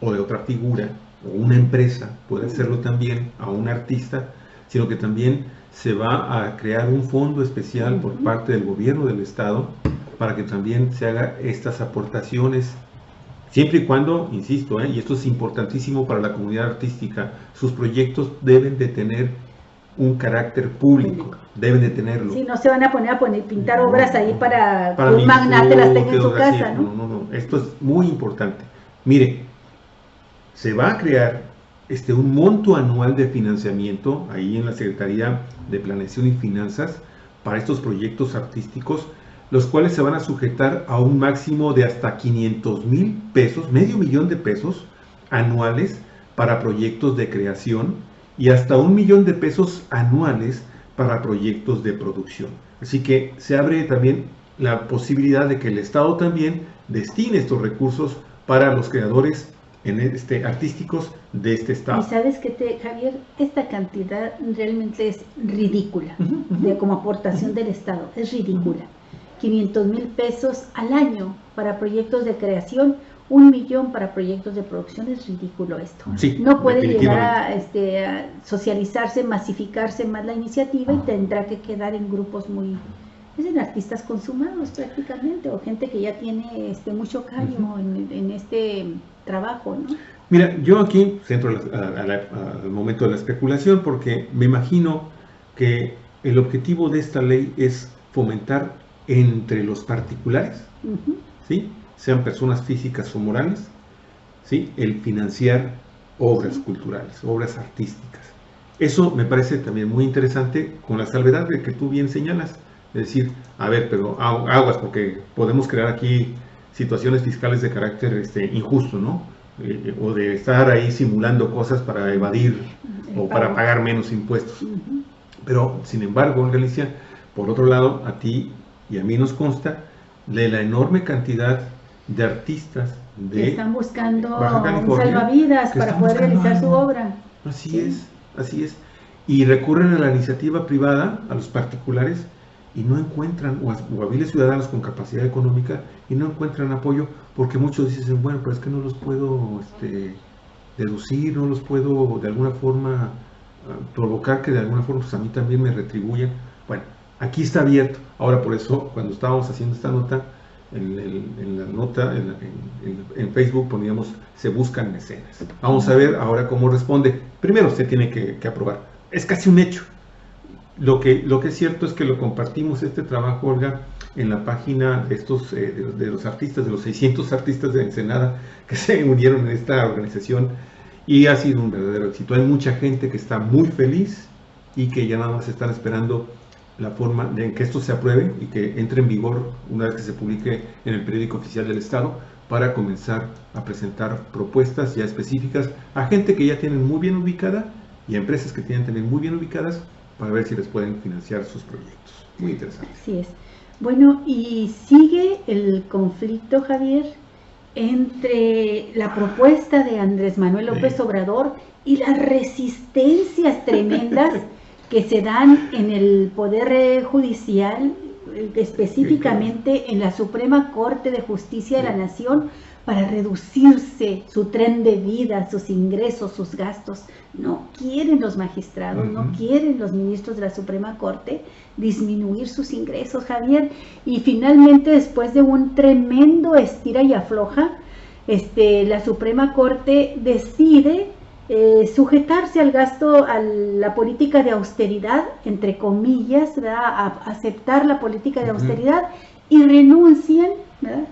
o de otra figura, o una empresa puede hacerlo también a un artista, sino que también se va a crear un fondo especial por parte del gobierno del estado para que también se haga estas aportaciones, siempre y cuando, insisto, y esto es importantísimo para la comunidad artística, sus proyectos deben de tener un carácter público, deben de tenerlo. Sí, no se van a poner pintar obras ahí para que un magnate las tenga en su casa, ¿no? No, esto es muy importante. Mire, se va a crear un monto anual de financiamiento ahí en la Secretaría de Planeación y Finanzas para estos proyectos artísticos, los cuales se van a sujetar a un máximo de hasta 500,000 pesos, $500,000 anuales para proyectos de creación y hasta $1,000,000 anuales para proyectos de producción. Así que se abre también la posibilidad de que el Estado también destine estos recursos para los creadores artísticos de este estado. Y sabes que Javier, esta cantidad realmente es ridícula, como aportación del Estado, es ridícula. 500,000 pesos al año para proyectos de creación, 1,000,000 para proyectos de producción, es ridículo esto. Sí, no puede llegar a socializarse, masificarse más la iniciativa y tendrá que quedar en grupos muy... Es en artistas consumados prácticamente, o gente que ya tiene mucho callo en este trabajo, ¿no? Mira, yo aquí centro al momento de la especulación, porque me imagino que el objetivo de esta ley es fomentar entre los particulares, ¿sí?, sean personas físicas o morales, ¿sí?, el financiar obras culturales, obras artísticas. Eso me parece también muy interesante, con la salvedad de que tú bien señalas. Es decir, a ver, pero aguas, porque podemos crear aquí situaciones fiscales de carácter injusto, ¿no? O de estar ahí simulando cosas para evadir o para pagar menos impuestos. Pero, sin embargo, en Galicia, por otro lado, a ti y a mí nos consta de la enorme cantidad de artistas que están buscando un salvavidas para poder realizar su obra. Así es. Y recurren a la iniciativa privada, a los particulares, y no encuentran, o a habiles ciudadanos con capacidad económica, y no encuentran apoyo, porque muchos dicen, bueno, pero es que no los puedo deducir, no los puedo de alguna forma provocar que de alguna forma pues, a mí también me retribuyan. Bueno, aquí está abierto. Ahora, por eso, cuando estábamos haciendo esta nota, en la nota, en Facebook poníamos, se buscan mecenas. Vamos a ver ahora cómo responde. Primero se tiene que aprobar. Es casi un hecho. Lo que es cierto es que lo compartimos este trabajo, Olga, en la página de estos de los artistas, de los 600 artistas de Ensenada que se unieron en esta organización, y ha sido un verdadero éxito. Hay mucha gente que está muy feliz y que ya nada más están esperando la forma de que esto se apruebe y que entre en vigor una vez que se publique en el periódico oficial del Estado, para comenzar a presentar propuestas ya específicas a gente que ya tienen muy bien ubicada y a empresas que tienen también muy bien ubicadas para ver si les pueden financiar sus proyectos. Muy interesante. Así es. Bueno, y sigue el conflicto, Javier, entre la propuesta de Andrés Manuel López Obrador y las resistencias tremendas que se dan en el Poder Judicial, específicamente en la Suprema Corte de Justicia de la Nación, para reducirse su tren de vida, sus ingresos, sus gastos. No quieren los magistrados, no quieren los ministros de la Suprema Corte disminuir sus ingresos, Javier. Y finalmente, después de un tremendo estira y afloja, la Suprema Corte decide sujetarse al gasto, a la política de austeridad, entre comillas, ¿verdad? A aceptar la política de austeridad y renuncian, ¿verdad?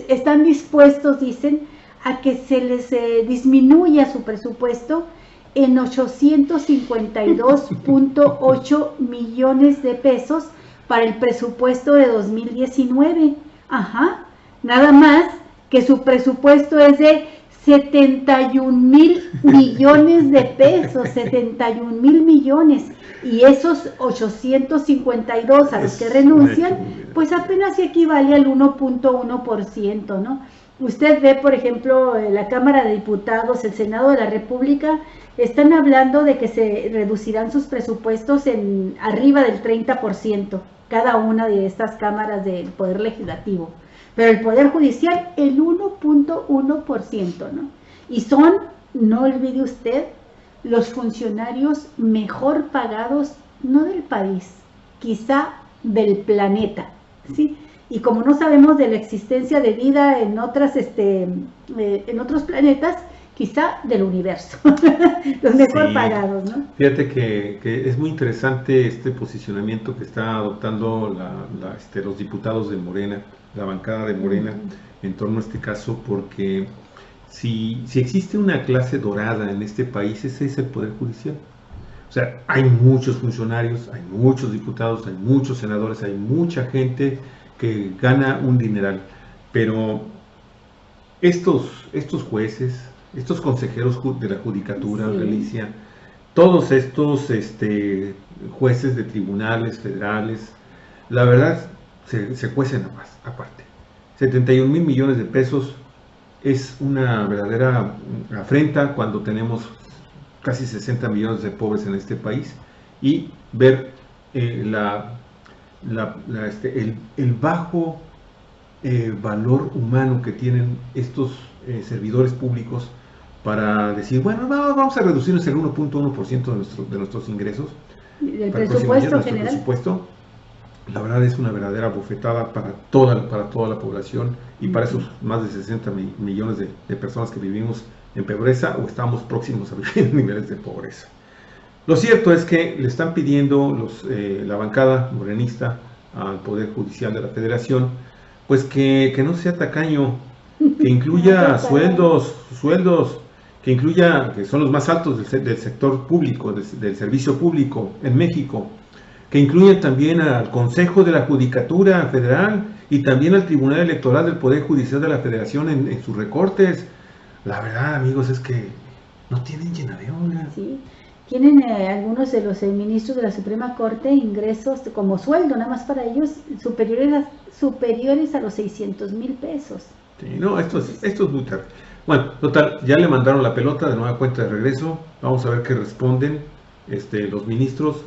Están dispuestos, dicen, a que se les disminuya su presupuesto en 852.8 millones de pesos para el presupuesto de 2019. Ajá, nada más que su presupuesto es de 71,000 millones de pesos, 71,000 millones, y esos 852 a los que renuncian, pues apenas se equivale al 1.1%, ¿no? Usted ve, por ejemplo, la Cámara de Diputados, el Senado de la República, están hablando de que se reducirán sus presupuestos en arriba del 30%, cada una de estas cámaras del Poder Legislativo. Pero el Poder Judicial, el 1.1%, ¿no? Y son, no olvide usted, los funcionarios mejor pagados, no del país, quizá del planeta, ¿sí? Y como no sabemos de la existencia de vida en otros planetas, quizá del universo, los mejor pagados, ¿no? Fíjate que es muy interesante este posicionamiento que está adoptando los diputados de Morena, la bancada de Morena, en torno a este caso, porque si existe una clase dorada en este país, ese es el Poder Judicial. O sea, hay muchos funcionarios, hay muchos diputados, hay muchos senadores, hay mucha gente que gana un dineral, pero estos jueces, estos consejeros de la judicatura, Alicia, todos estos jueces de tribunales federales, la verdad se cuecen aparte. 71,000 millones de pesos es una verdadera afrenta cuando tenemos casi 60 millones de pobres en este país, y ver el bajo valor humano que tienen estos servidores públicos para decir, bueno, vamos a reducirnos el 1.1% de nuestros ingresos. El presupuesto general. Presupuesto, la verdad es una verdadera bofetada para toda la población y para esos más de 60 millones de personas que vivimos en pobreza o estamos próximos a vivir en niveles de pobreza. Lo cierto es que le están pidiendo la bancada morenista al Poder Judicial de la Federación, pues que no sea tacaño, que incluya sueldos, que son los más altos del sector público, del servicio público en México, que incluya también al Consejo de la Judicatura Federal y también al Tribunal Electoral del Poder Judicial de la Federación en sus recortes. La verdad, amigos, es que no tienen llenadera. Sí, tienen algunos de los ministros de la Suprema Corte ingresos como sueldo, nada más para ellos, superiores a los 600,000 pesos. Sí, no, esto es muy tarde. Bueno, total, ya le mandaron la pelota de nueva cuenta de regreso. Vamos a ver qué responden los ministros,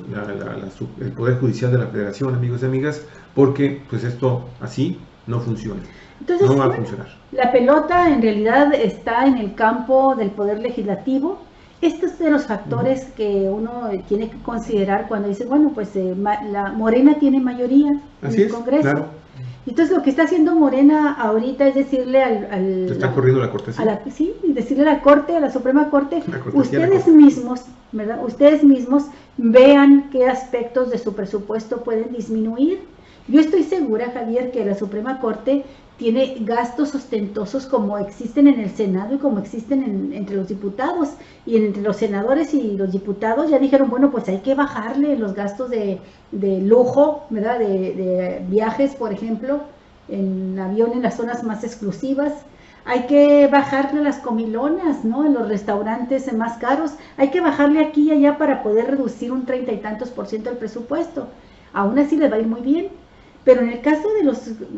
el Poder Judicial de la Federación, amigos y amigas, porque pues esto así no funciona. Entonces, no va a funcionar. La pelota en realidad está en el campo del Poder Legislativo. Este es de los factores que uno tiene que considerar cuando dice, bueno, pues la Morena tiene mayoría en el Congreso. Claro. Entonces lo que está haciendo Morena ahorita es decirle Se está corriendo la cortesía. Decirle a la Corte, a la Suprema Corte, ustedes mismos, ¿verdad? Ustedes mismos vean qué aspectos de su presupuesto pueden disminuir. Yo estoy segura, Javier, que la Suprema Corte tiene gastos ostentosos como existen en el Senado y como existen entre los diputados, y entre los senadores y los diputados ya dijeron, bueno, pues hay que bajarle los gastos de lujo, ¿verdad? De viajes, por ejemplo, en avión en las zonas más exclusivas. hay que bajarle las comilonas, ¿no? En los restaurantes más caros, hay que bajarle aquí y allá para poder reducir un 30 y tantos % del presupuesto. Aún así les va a ir muy bien. Pero en el caso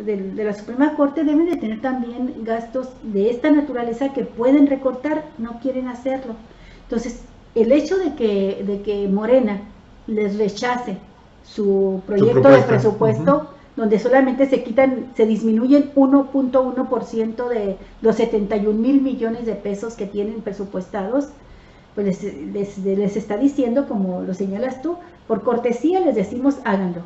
de la Suprema Corte deben de tener también gastos de esta naturaleza que pueden recortar, no quieren hacerlo. Entonces, el hecho de que Morena les rechace su proyecto de presupuesto, donde solamente se disminuyen 1.1% de los 71,000 millones de pesos que tienen presupuestados, pues les está diciendo, como lo señalas tú, por cortesía les decimos háganlo.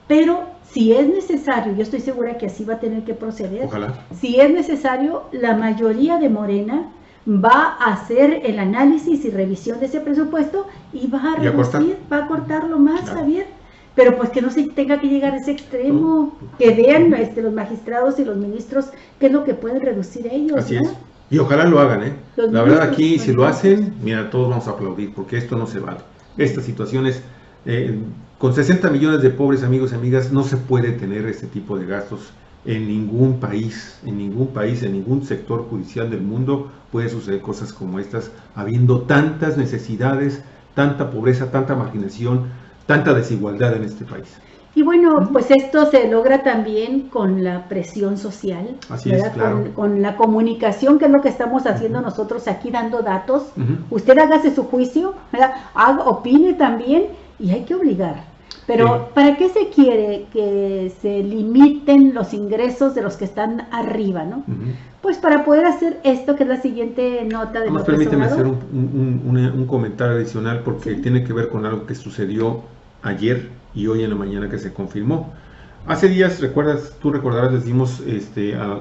Pero si es necesario, yo estoy segura que así va a tener que proceder. Ojalá. Si es necesario, la mayoría de Morena va a hacer el análisis y revisión de ese presupuesto y va a reducir, va a cortarlo más, claro. Javier. Pero pues que no se tenga que llegar a ese extremo, que vean los magistrados y los ministros qué es lo que pueden reducir ellos. Así ¿no? es. Y ojalá lo hagan, ¿eh? La verdad aquí, si lo hacen, mira, todos vamos a aplaudir, porque esto no se vale. Estas situaciones, con 60 millones de pobres amigos y amigas, no se puede tener este tipo de gastos en ningún país, en ningún sector judicial del mundo puede suceder cosas como estas, habiendo tantas necesidades, tanta pobreza, tanta marginación, tanta desigualdad en este país. Y bueno, pues esto se logra también con la presión social, así es, claro. con la comunicación, que es lo que estamos haciendo nosotros aquí, dando datos. Usted hágase su juicio, opine también, y hay que obligar. Pero ¿para qué se quiere que se limiten los ingresos de los que están arriba, no? Pues para poder hacer esto, que es la siguiente nota de López Obrador. Permíteme hacer un comentario adicional, porque tiene que ver con algo que sucedió ayer y hoy en la mañana, que se confirmó. Hace días, tú recordarás, les dimos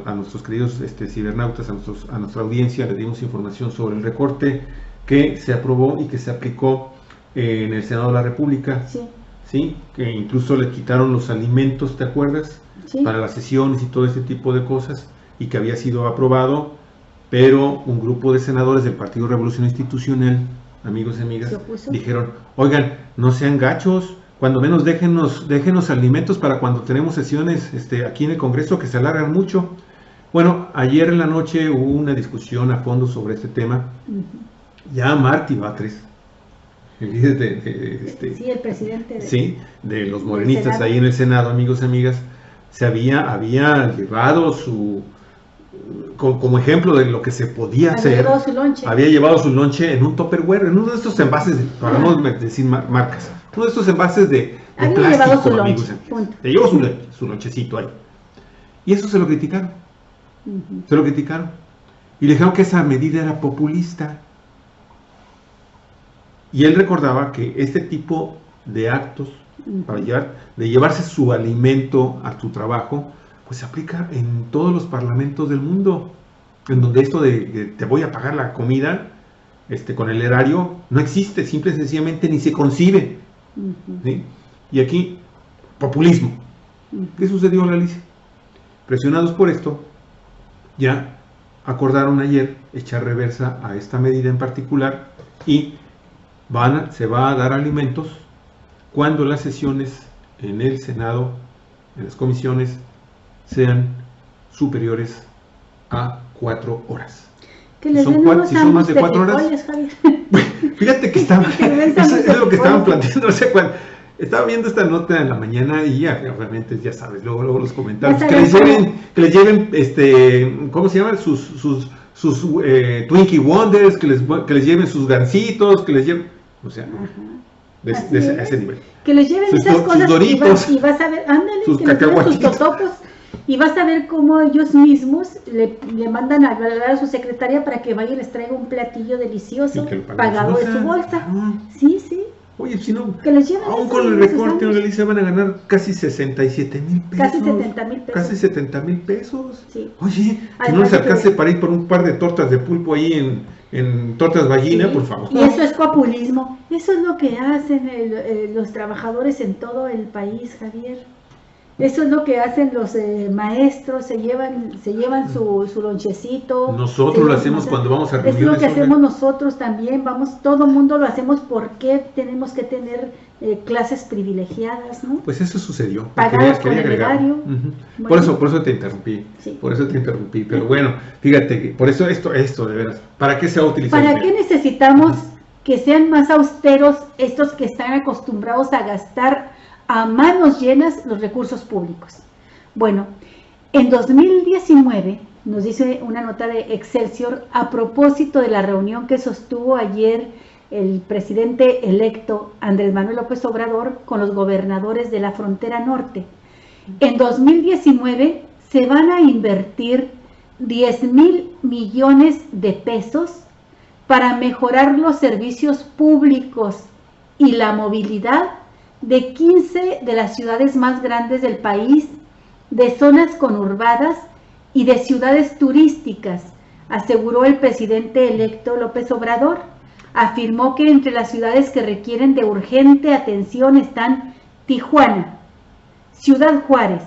a nuestros queridos cibernautas, a nuestra audiencia, les dimos información sobre el recorte que se aprobó y que se aplicó en el Senado de la República. Sí, que incluso le quitaron los alimentos, ¿te acuerdas? Sí. Para las sesiones y todo ese tipo de cosas, y que había sido aprobado, pero un grupo de senadores del Partido Revolución Institucional, amigos y amigas, dijeron, oigan, no sean gachos, cuando menos déjenos alimentos para cuando tenemos sesiones aquí en el Congreso, que se alargan mucho. Bueno, ayer en la noche hubo una discusión a fondo sobre este tema. Ya Martí Batres, el líder el presidente de los morenistas ahí en el Senado, amigos y amigas, había llevado como ejemplo de lo que se podía hacer, había llevado su lonche en un Tupperware, en uno de estos envases, para no decir marcas, uno de estos envases de plástico, amigos y amigas. Le llevó su lonchecito ahí. Y eso se lo criticaron. Y le dijeron que esa medida era populista. Y él recordaba que este tipo de actos, de llevarse su alimento a tu trabajo, pues se aplica en todos los parlamentos del mundo, en donde esto de te voy a pagar la comida con el erario no existe, simple y sencillamente ni se concibe. ¿Sí? Y aquí, populismo. ¿Qué sucedió, Alicia? Presionados por esto, ya acordaron ayer echar reversa a esta medida en particular y se va a dar alimentos cuando las sesiones en el Senado, en las comisiones, sean superiores a 4 horas. Que les den unos si son más de 4 horas. Fíjate que eso es lo que estaban planteando. O sea, estaba viendo esta nota en la mañana y ya, obviamente, ya sabes, luego los comentarios. Que les lleven, ¿cómo se llaman? Sus Twinkie Wonders, que les lleven sus gancitos, que les lleven. O sea, a ese nivel. Que les lleven esas cosas Doritos, y vas a ver, ándale, que les lleven sus totopos. Y vas a ver cómo ellos mismos le mandan a hablar a su secretaria para que vaya y les traiga un platillo delicioso pagado de su bolsa. Sí. Oye, si no, que les lleven aún con el recorte en realidad van a ganar casi 67,000 pesos. Casi 70,000 pesos. Casi 70,000 pesos. Sí. Oye, que no les alcance para ir por un par de tortas de pulpo ahí en Tortas Ballina, por favor. Y eso es populismo. Eso es lo que hacen los trabajadores en todo el país, Javier. Eso es lo que hacen los maestros, se llevan su lonchecito. Nosotros lo hacemos cuando vamos a reuniones. Es lo que hacemos nosotros también, todo el mundo lo hacemos. ¿Por qué tenemos que tener clases privilegiadas, no? Pues eso sucedió. Pagados con el erario. Bueno. Por eso te interrumpí. Sí. Por eso te interrumpí. Pero bueno, fíjate que por eso esto de veras. ¿Para qué se va a utilizar? ¿Para qué necesitamos que sean más austeros estos que están acostumbrados a gastar a manos llenas los recursos públicos? Bueno, en 2019, nos dice una nota de Excelsior, a propósito de la reunión que sostuvo ayer el presidente electo Andrés Manuel López Obrador con los gobernadores de la frontera norte. En 2019 se van a invertir 10,000 millones de pesos para mejorar los servicios públicos y la movilidad de 15 de las ciudades más grandes del país, de zonas conurbadas y de ciudades turísticas, aseguró el presidente electo López Obrador. Afirmó que entre las ciudades que requieren de urgente atención están Tijuana, Ciudad Juárez,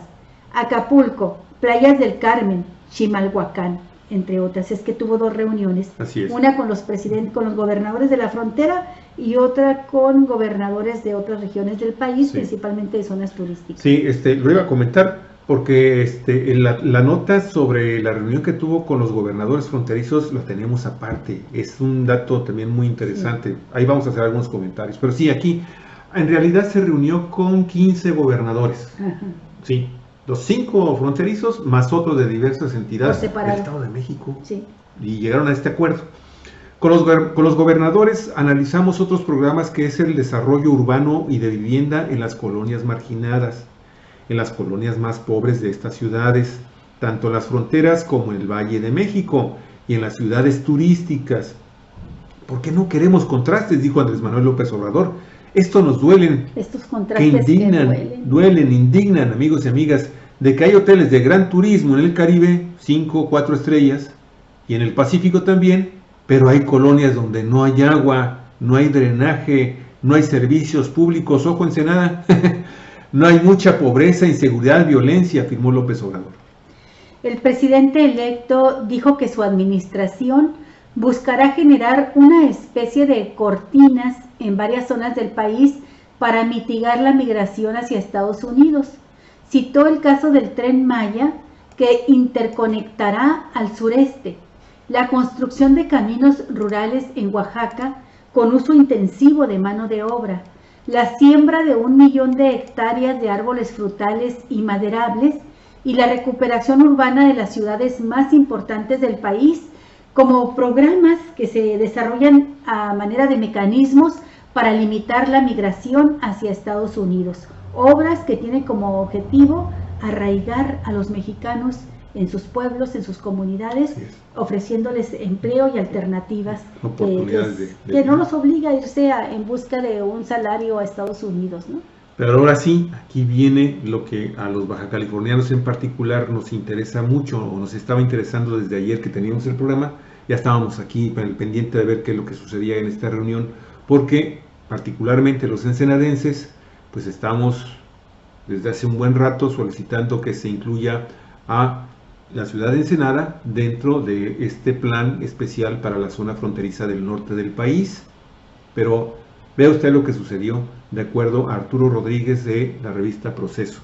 Acapulco, Playas del Carmen, Chimalhuacán, entre otras. Es que tuvo 2 reuniones, una con los gobernadores de la frontera y otra con gobernadores de otras regiones del país, principalmente de zonas turísticas. Sí, lo iba a comentar porque la nota sobre la reunión que tuvo con los gobernadores fronterizos la tenemos aparte. Es un dato también muy interesante. Ahí vamos a hacer algunos comentarios. Pero sí, aquí en realidad se reunió con 15 gobernadores. Sí. Los 5 fronterizos más otros de diversas entidades del Estado de México. Sí. Y llegaron a este acuerdo. Con los gobernadores analizamos otros programas que es el desarrollo urbano y de vivienda en las colonias marginadas, en las colonias más pobres de estas ciudades, tanto en las fronteras como en el Valle de México y en las ciudades turísticas. ¿Por qué no queremos contrastes?, dijo Andrés Manuel López Obrador. Esto nos duelen. Estos contrastes que indignan, amigos y amigas, de que hay hoteles de gran turismo en el Caribe, 5 o 4 estrellas, y en el Pacífico también, pero hay colonias donde no hay agua, no hay drenaje, no hay servicios públicos. Ojo, Ensenada, no hay mucha pobreza, inseguridad, violencia, afirmó López Obrador. El presidente electo dijo que su administración buscará generar una especie de cortinas en varias zonas del país para mitigar la migración hacia Estados Unidos. Citó el caso del Tren Maya, que interconectará al sureste, la construcción de caminos rurales en Oaxaca con uso intensivo de mano de obra, la siembra de 1 millón de hectáreas de árboles frutales y maderables y la recuperación urbana de las ciudades más importantes del país, como programas que se desarrollan a manera de mecanismos para limitar la migración hacia Estados Unidos. Obras que tienen como objetivo arraigar a los mexicanos en sus pueblos, en sus comunidades, ofreciéndoles empleo y alternativas que no los obliga a irse en busca de un salario a Estados Unidos, ¿no? Pero ahora sí, aquí viene lo que a los bajacalifornianos en particular nos interesa mucho, o nos estaba interesando desde ayer que teníamos el programa. Ya estábamos aquí pendiente de ver qué es lo que sucedía en esta reunión, porque particularmente los ensenadenses, pues estamos desde hace un buen rato solicitando que se incluya a la ciudad de Ensenada dentro de este plan especial para la zona fronteriza del norte del país. Pero vea usted lo que sucedió, de acuerdo a Arturo Rodríguez de la revista Proceso.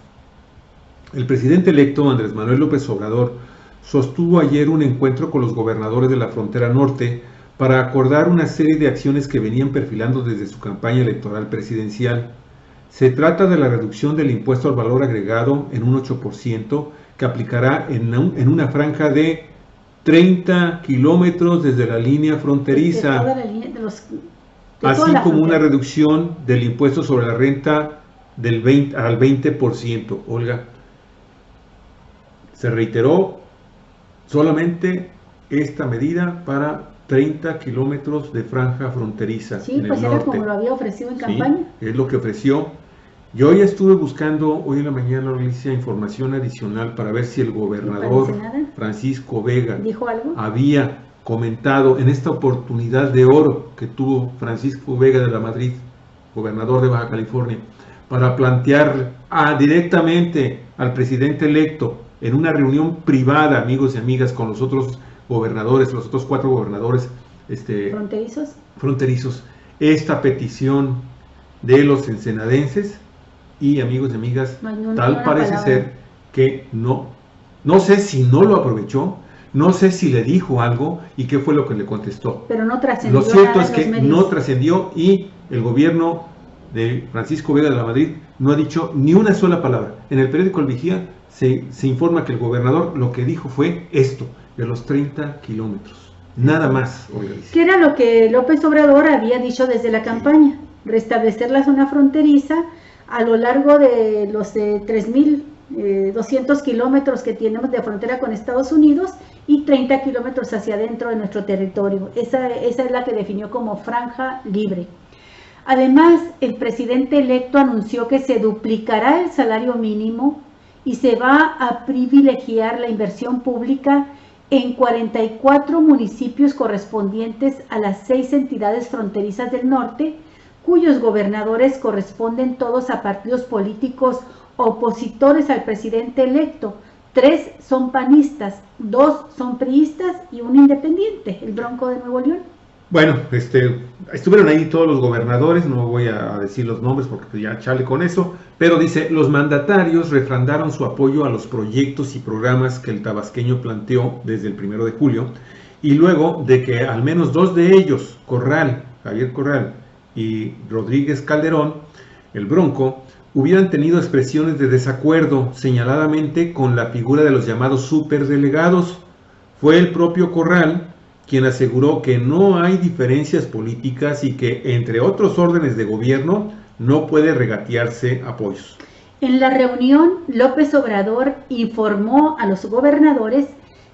El presidente electo Andrés Manuel López Obrador sostuvo ayer un encuentro con los gobernadores de la frontera norte para acordar una serie de acciones que venían perfilando desde su campaña electoral presidencial. Se trata de la reducción del impuesto al valor agregado en un 8% que aplicará en una franja de 30 kilómetros desde la línea fronteriza, así como una reducción del impuesto sobre la renta del 20 al 20%. Olga, se reiteró solamente esta medida para 30 kilómetros de franja fronteriza. Sí, pues era como lo había ofrecido en campaña. Sí, es lo que ofreció. Yo ya estuve buscando hoy en la mañana, Alicia, información adicional para ver si el gobernador Francisco Vega ¿dijo algo? Había comentado en esta oportunidad de oro que tuvo Francisco Vega de la Madrid, gobernador de Baja California, para plantear directamente al presidente electo en una reunión privada, amigos y amigas, con los otros gobernadores, los otros 4 gobernadores fronterizos, esta petición de los ensenadenses, y amigos y amigas, tal parece ser que no sé si no lo aprovechó, no sé si le dijo algo y qué fue lo que le contestó. Pero no trascendió. Lo cierto es que no trascendió, y el gobierno de Francisco Vega de la Madrid no ha dicho ni una sola palabra. En el periódico El Vigía se informa que el gobernador lo que dijo fue esto, de los 30 kilómetros. Nada más. ¿Qué era lo que López Obrador había dicho desde la campaña? Restablecer la zona fronteriza a lo largo de los 3.200 kilómetros que tenemos de frontera con Estados Unidos y 30 kilómetros hacia adentro de nuestro territorio. Esa es la que definió como franja libre. Además, el presidente electo anunció que se duplicará el salario mínimo y se va a privilegiar la inversión pública en 44 municipios correspondientes a las 6 entidades fronterizas del norte, cuyos gobernadores corresponden todos a partidos políticos opositores al presidente electo. 3 son panistas, 2 son priistas y 1 independiente, el Bronco de Nuevo León. Bueno, estuvieron ahí todos los gobernadores, no voy a decir los nombres porque ya chale con eso, pero dice, los mandatarios refrendaron su apoyo a los proyectos y programas que el tabasqueño planteó desde el 1 de julio, y luego de que al menos 2 de ellos, Javier Corral y Rodríguez Calderón, el Bronco, hubieran tenido expresiones de desacuerdo señaladamente con la figura de los llamados superdelegados. Fue el propio Corral quien aseguró que no hay diferencias políticas y que, entre otros órdenes de gobierno, no puede regatearse apoyos. En la reunión, López Obrador informó a los gobernadores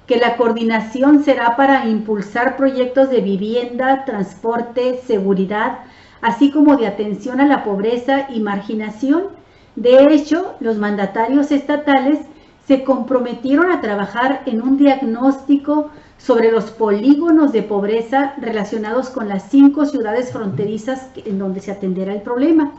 que la coordinación será para impulsar proyectos de vivienda, transporte, seguridad, así como de atención a la pobreza y marginación. De hecho, los mandatarios estatales se comprometieron a trabajar en un diagnóstico sobre los polígonos de pobreza relacionados con las 5 ciudades fronterizas en donde se atenderá el problema.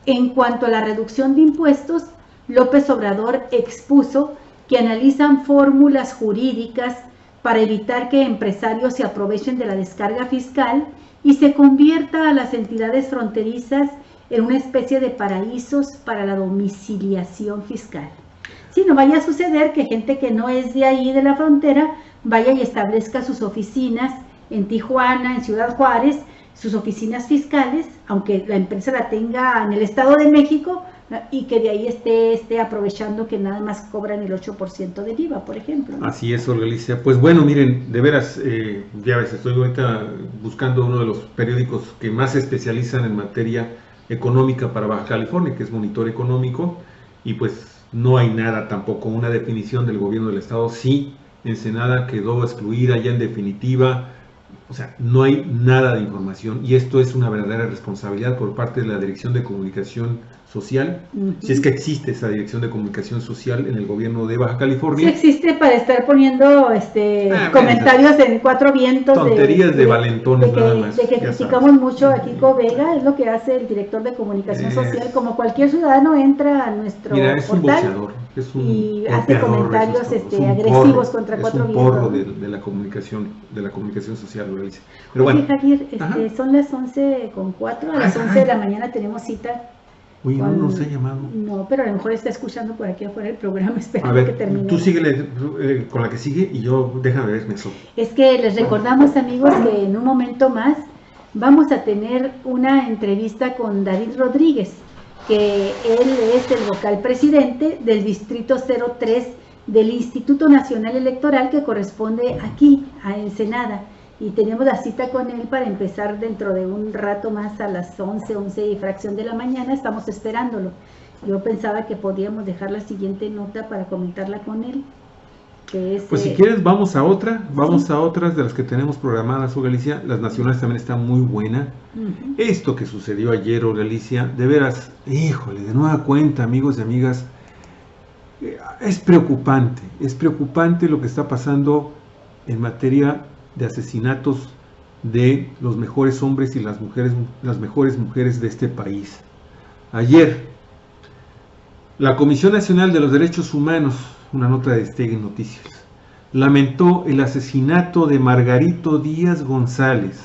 En cuanto a la reducción de impuestos, López Obrador expuso que analizan fórmulas jurídicas para evitar que empresarios se aprovechen de la descarga fiscal y se convierta a las entidades fronterizas en una especie de paraísos para la domiciliación fiscal. Si no vaya a suceder que gente que no es de ahí de la frontera vaya y establezca sus oficinas en Tijuana, en Ciudad Juárez, sus oficinas fiscales, aunque la empresa la tenga en el Estado de México, y que de ahí esté aprovechando que nada más cobran el 8% del IVA, por ejemplo, ¿no? Así es, Olga Alicia. Pues bueno, miren, de veras, ya ves, estoy ahorita buscando uno de los periódicos que más se especializan en materia económica para Baja California, que es Monitor Económico, y pues no hay nada tampoco, una definición del gobierno del estado. Sí, Ensenada quedó excluida ya en definitiva, o sea, no hay nada de información, y esto es una verdadera responsabilidad por parte de la Dirección de Comunicación Social, si es que existe esa Dirección de Comunicación Social en el gobierno de Baja California. Sí existe, para estar poniendo comentarios en cuatro vientos. Tonterías de valentones nada más. De que criticamos mucho a Kiko Vega, es lo que hace el director de Comunicación Social, como cualquier ciudadano entra a nuestro portal y hace comentarios agresivos contra cuatro vientos. Es un porro de la comunicación social, lo dice. Pero bueno. Javier, son las 11:04, a las 11 de la mañana tenemos cita. Uy, no nos ha llamado. No, pero a lo mejor está escuchando por aquí afuera el programa, esperando que termine. Tú síguele con la que sigue y yo, déjame ver eso. Es que les recordamos, amigos, que en un momento más vamos a tener una entrevista con David Rodríguez, que él es el vocal presidente del Distrito 03 del Instituto Nacional Electoral, que corresponde aquí, a Ensenada. Y tenemos la cita con él para empezar dentro de un rato más, a las 11 y fracción de la mañana. Estamos esperándolo. Yo pensaba que podíamos dejar la siguiente nota para comentarla con él. Que es, pues si quieres vamos a otra, a otras de las que tenemos programadas, Olga Alicia. Las nacionales también están muy buenas. Esto que sucedió ayer, Olga Alicia, de veras, híjole, de nueva cuenta, amigos y amigas, es preocupante lo que está pasando en materia de asesinatos de los mejores hombres y las mejores mujeres de este país. Ayer, La Comisión Nacional de los Derechos Humanos, una nota de Stegen Noticias, lamentó el asesinato de Margarito Díaz González,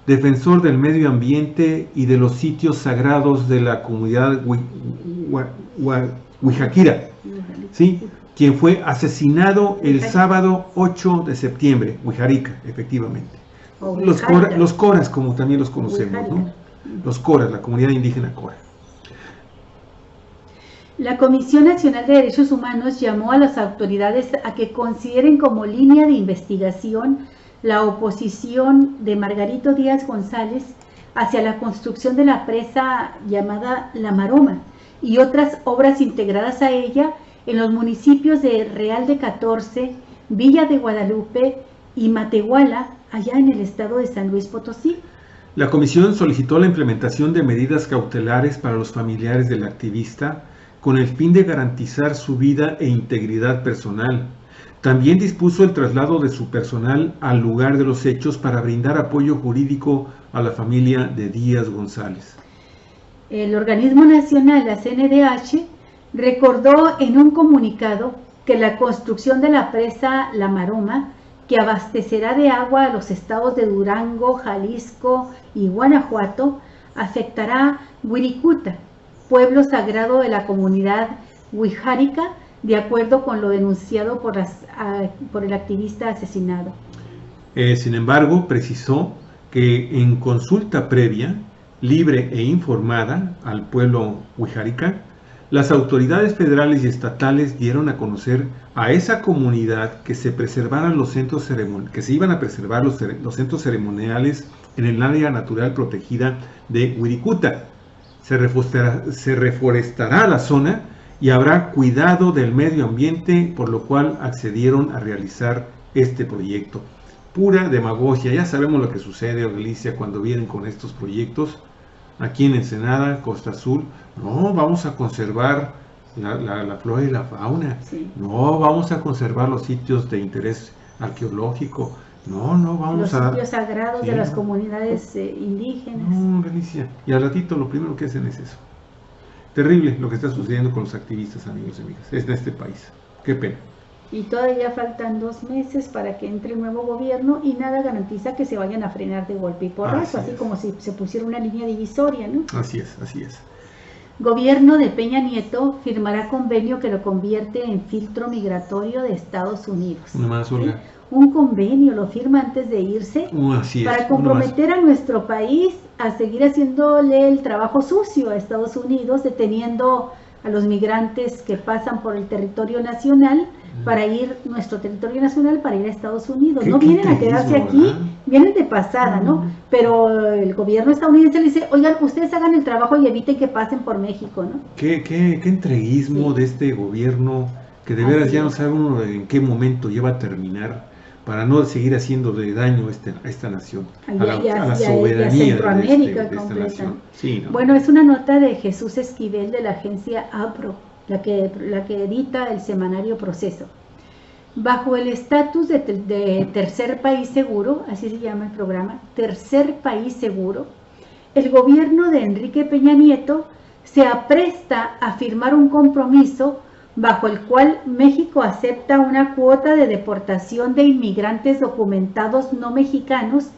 defensor del medio ambiente y de los sitios sagrados de la comunidad Huijaquira, ¿sí? Quien fue asesinado el sábado 8 de septiembre, Huijarica, efectivamente. Los coras, como también los conocemos, ¿no? Los coras, la comunidad indígena cora. La Comisión Nacional de Derechos Humanos llamó a las autoridades a que consideren como línea de investigación la oposición de Margarito Díaz González hacia la construcción de la presa llamada La Maroma y otras obras integradas a ella en los municipios de Real de 14, Villa de Guadalupe y Matehuala, allá en el estado de San Luis Potosí. La comisión solicitó la implementación de medidas cautelares para los familiares del activista con el fin de garantizar su vida e integridad personal. También dispuso el traslado de su personal al lugar de los hechos para brindar apoyo jurídico a la familia de Díaz González. El organismo nacional, la CNDH, recordó en un comunicado que la construcción de la presa La Maroma, que abastecerá de agua a los estados de Durango, Jalisco y Guanajuato, afectará Wirikuta, pueblo sagrado de la comunidad Huijárica, de acuerdo con lo denunciado por el activista asesinado. Sin embargo, precisó que en consulta previa, libre e informada al pueblo Huijárica, las autoridades federales y estatales dieron a conocer a esa comunidad que se preservaran los centros ceremoniales, que se iban a preservar los centros ceremoniales en el área natural protegida de Wirikuta. Se reforestará la zona y habrá cuidado del medio ambiente, por lo cual accedieron a realizar este proyecto. Pura demagogia, ya sabemos lo que sucede, Alicia, cuando vienen con estos proyectos. Aquí en Ensenada, Costa Azul, no, vamos a conservar la flora y la fauna, sí. No, vamos a conservar los sitios de interés arqueológico, no, vamos los sitios sagrados de las comunidades indígenas. No, Alicia, y al ratito lo primero que hacen es eso. Terrible lo que está sucediendo con los activistas, amigos y amigas, es en este país. Qué pena. Y todavía faltan 2 meses para que entre el nuevo gobierno y nada garantiza que se vayan a frenar de golpe y porrazo, así como si se pusiera una línea divisoria, ¿no? Así es, así es. Gobierno de Peña Nieto firmará convenio que lo convierte en filtro migratorio de Estados Unidos. Una más, Olga. ¿Sí? Un convenio lo firma antes de irse para comprometer a nuestro país a seguir haciéndole el trabajo sucio a Estados Unidos, deteniendo a los migrantes que pasan por el territorio nacional para ir, nuestro territorio nacional, para ir a Estados Unidos. No vienen a quedarse aquí, ¿verdad? Vienen de pasada, ¿no? Pero el gobierno estadounidense le dice, oigan, ustedes hagan el trabajo y eviten que pasen por México, ¿no? Qué entreguismo de este gobierno, que de veras ya no sabe uno en qué momento lleva a terminar, para no seguir haciéndole daño a esta nación, a la soberanía Centroamérica de esta nación. Sí, ¿no? Bueno, es una nota de Jesús Esquivel de la agencia APRO, la que edita el semanario Proceso. Bajo el estatus de tercer país seguro, así se llama el programa, tercer país seguro, el gobierno de Enrique Peña Nieto se apresta a firmar un compromiso bajo el cual México acepta una cuota de deportación de inmigrantes documentados no mexicanos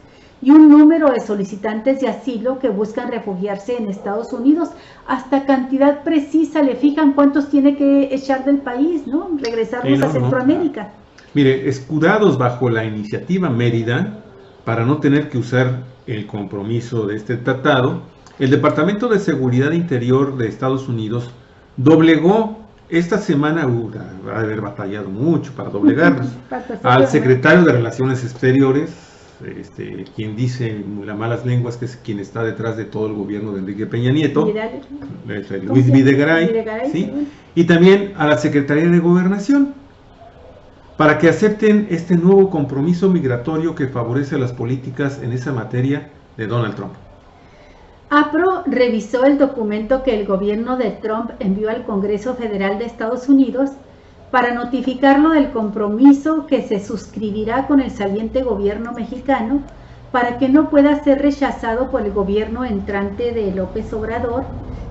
y un número de solicitantes de asilo que buscan refugiarse en Estados Unidos. Hasta cantidad precisa le fijan cuántos tiene que echar del país, ¿no? Regresarlos a Centroamérica. Mire, escudados bajo la iniciativa Mérida, para no tener que usar el compromiso de este tratado, el Departamento de Seguridad Interior de Estados Unidos doblegó esta semana, va a haber batallado mucho para doblegarnos, al secretario de Relaciones Exteriores, quien dice las malas lenguas que es quien está detrás de todo el gobierno de Enrique Peña Nieto, Luis Videgaray, ¿sí? Y también a la Secretaría de Gobernación, para que acepten este nuevo compromiso migratorio que favorece las políticas en esa materia de Donald Trump. APRO revisó el documento que el gobierno de Trump envió al Congreso Federal de Estados Unidos para notificarlo del compromiso que se suscribirá con el saliente gobierno mexicano para que no pueda ser rechazado por el gobierno entrante de López Obrador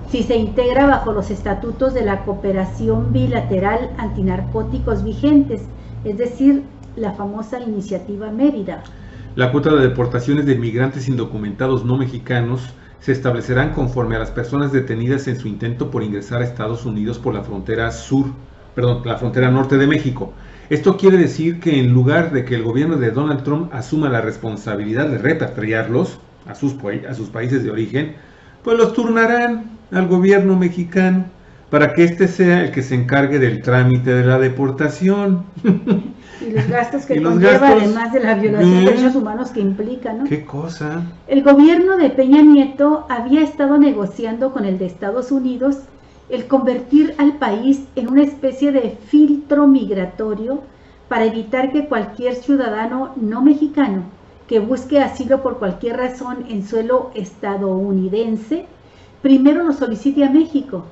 si se integra bajo los estatutos de la cooperación bilateral antinarcóticos vigentes, es decir, la famosa Iniciativa Mérida. La cuota de deportaciones de migrantes indocumentados no mexicanos se establecerán conforme a las personas detenidas en su intento por ingresar a Estados Unidos por la frontera la frontera norte de México. Esto quiere decir que en lugar de que el gobierno de Donald Trump asuma la responsabilidad de repatriarlos a sus países de origen, pues los turnarán al gobierno mexicano para que éste sea el que se encargue del trámite de la deportación. Y los gastos que conlleva, además de la violación de derechos humanos que implica, ¿no? ¿Qué cosa? El gobierno de Peña Nieto había estado negociando con el de Estados Unidos el convertir al país en una especie de filtro migratorio para evitar que cualquier ciudadano no mexicano que busque asilo por cualquier razón en suelo estadounidense, primero lo solicite a México.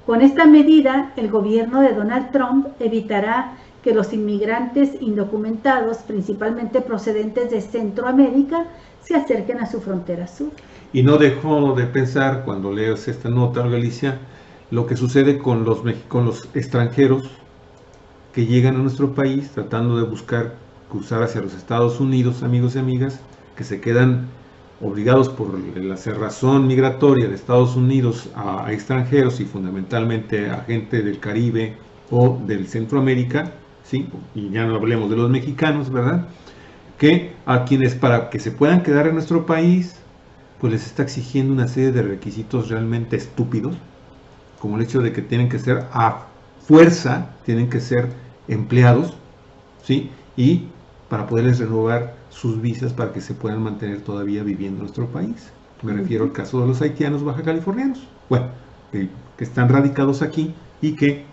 Con esta medida, el gobierno de Donald Trump evitará que los inmigrantes indocumentados, principalmente procedentes de Centroamérica, se acerquen a su frontera sur. Y no dejo de pensar, cuando lees esta nota, Galicia, lo que sucede con los extranjeros que llegan a nuestro país tratando de buscar cruzar hacia los Estados Unidos, amigos y amigas, que se quedan obligados por la cerrazón migratoria de Estados Unidos a extranjeros y fundamentalmente a gente del Caribe o del Centroamérica, ¿sí? Y ya no hablemos de los mexicanos, ¿verdad? Que a quienes para que se puedan quedar en nuestro país, pues les está exigiendo una serie de requisitos realmente estúpidos, como el hecho de que tienen que ser a fuerza, tienen que ser empleados, ¿sí? Y para poderles renovar sus visas para que se puedan mantener todavía viviendo en nuestro país. Me refiero al caso de los haitianos baja californianos, bueno, que están radicados aquí y que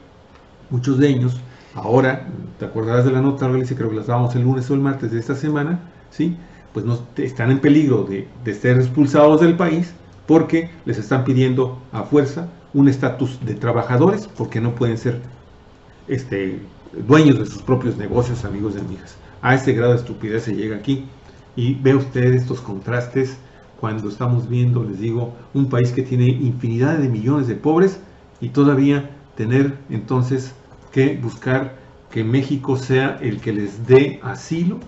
muchos de ellos, ahora, te acordarás de la nota, Galicia, creo que las dábamos el lunes o el martes de esta semana, ¿sí? Pues no, están en peligro de ser expulsados del país porque les están pidiendo a fuerza un estatus de trabajadores porque no pueden ser dueños de sus propios negocios, amigos y amigas. A ese grado de estupidez se llega aquí y ve usted estos contrastes cuando estamos viendo, les digo, un país que tiene infinidad de millones de pobres y todavía tener entonces que buscar que México sea el que les dé asilo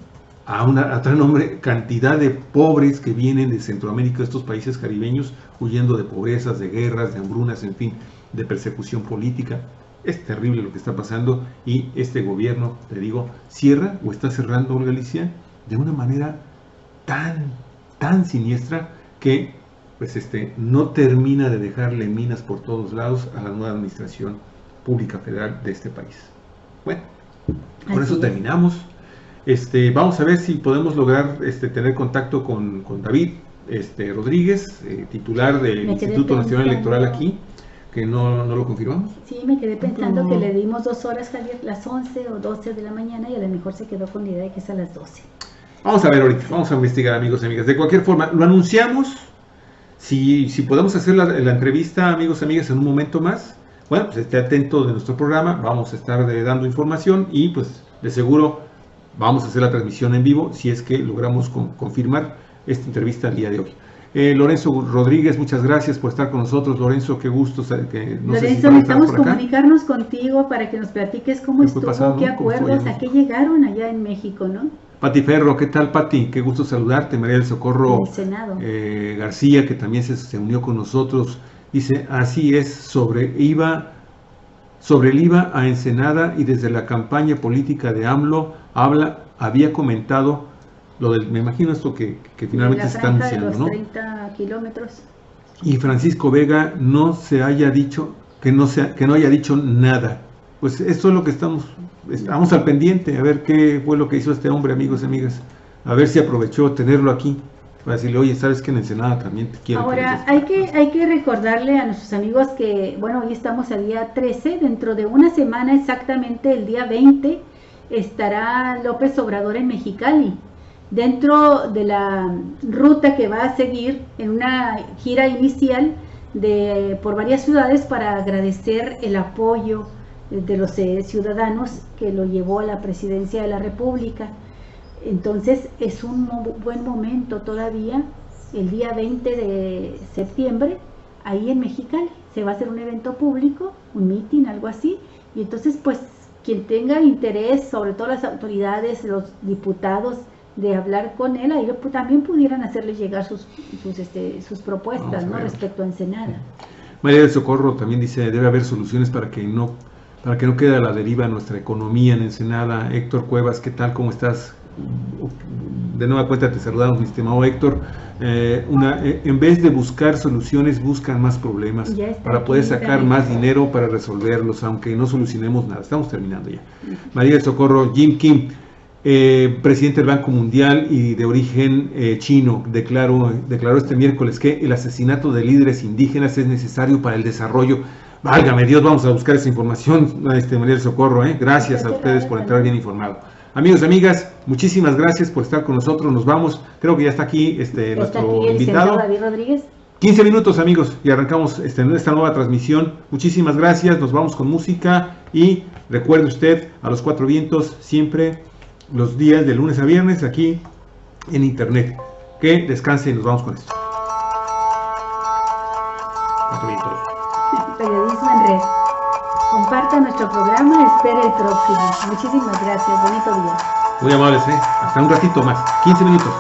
a tal nombre cantidad de pobres que vienen de Centroamérica, de estos países caribeños, huyendo de pobrezas, de guerras, de hambrunas, en fin, de persecución política. Es terrible lo que está pasando y este gobierno, te digo, cierra o está cerrando Galicia de una manera tan siniestra que pues no termina de dejarle minas por todos lados a la nueva administración pública federal de este país. Bueno, con eso terminamos. Vamos a ver si podemos lograr tener contacto con David Rodríguez, titular del Instituto Nacional Electoral aquí, que no lo confirmamos. Sí, me quedé pensando que le dimos 2 horas, Javier, las 11 o 12 de la mañana, y a lo mejor se quedó con la idea de que es a las 12. Vamos a ver ahorita, vamos a investigar, amigos y amigas. De cualquier forma, lo anunciamos. Si podemos hacer la entrevista, amigos y amigas, en un momento más, bueno, pues esté atento de nuestro programa, vamos a estar dando información y pues de seguro vamos a hacer la transmisión en vivo si es que logramos confirmar esta entrevista el día de hoy. Lorenzo Rodríguez, muchas gracias por estar con nosotros. Lorenzo, qué gusto. Lorenzo, necesitamos comunicarnos contigo para que nos platiques cómo estuvo, qué acuerdos, a qué llegaron allá en México, ¿no? Pati Ferro, ¿qué tal, Pati? Qué gusto saludarte. María del Socorro García, que también se unió con nosotros, dice, así es, sobre el IVA a Ensenada y desde la campaña política de AMLO había comentado lo del, me imagino esto que finalmente se está anunciando, ¿no? 30 kilómetros. Y Francisco Vega no haya dicho nada. Pues esto es lo que estamos al pendiente, a ver qué fue lo que hizo este hombre, amigos y amigas. A ver si aprovechó tenerlo aquí para decirle, oye, sabes que en Ensenada también te quiero. Ahora, hay que recordarle a nuestros amigos que, bueno, hoy estamos al día 13, dentro de una semana exactamente, el día 20, estará López Obrador en Mexicali, dentro de la ruta que va a seguir en una gira inicial por varias ciudades para agradecer el apoyo de los ciudadanos que lo llevó a la presidencia de la República. Entonces es un buen momento todavía, el día 20 de septiembre, ahí en Mexicali, se va a hacer un evento público, un meeting, algo así, y entonces pues quien tenga interés, sobre todo las autoridades, los diputados, de hablar con él, ahí también pudieran hacerle llegar sus propuestas, ¿no?, respecto a Ensenada. María del Socorro también dice, debe haber soluciones para que no quede a la deriva nuestra economía en Ensenada. Héctor Cuevas, ¿qué tal? ¿Cómo estás? De nueva cuenta te saludamos, mi estimado Héctor. En vez de buscar soluciones, buscan más problemas para poder sacar más dinero para resolverlos, aunque no solucionemos nada. Estamos terminando ya. María del Socorro, Jim Kim, presidente del Banco Mundial y de origen chino, declaró este miércoles que el asesinato de líderes indígenas es necesario para el desarrollo. Válgame Dios, vamos a buscar esa información, María del Socorro, gracias a ustedes por entrar bien informado. Amigos y amigas, muchísimas gracias por estar con nosotros, nos vamos, creo que ya está aquí nuestro invitado. David Rodríguez. 15 minutos, amigos, y arrancamos esta nueva transmisión. Muchísimas gracias, nos vamos con música y recuerde usted, a los cuatro vientos, siempre los días de lunes a viernes aquí en internet. Que descanse y nos vamos con esto. Cuatro vientos. Periodismo en red. Comparta nuestro programa, espere el próximo. Muchísimas gracias, bonito día. Muy amables, hasta un ratito más, 15 minutos.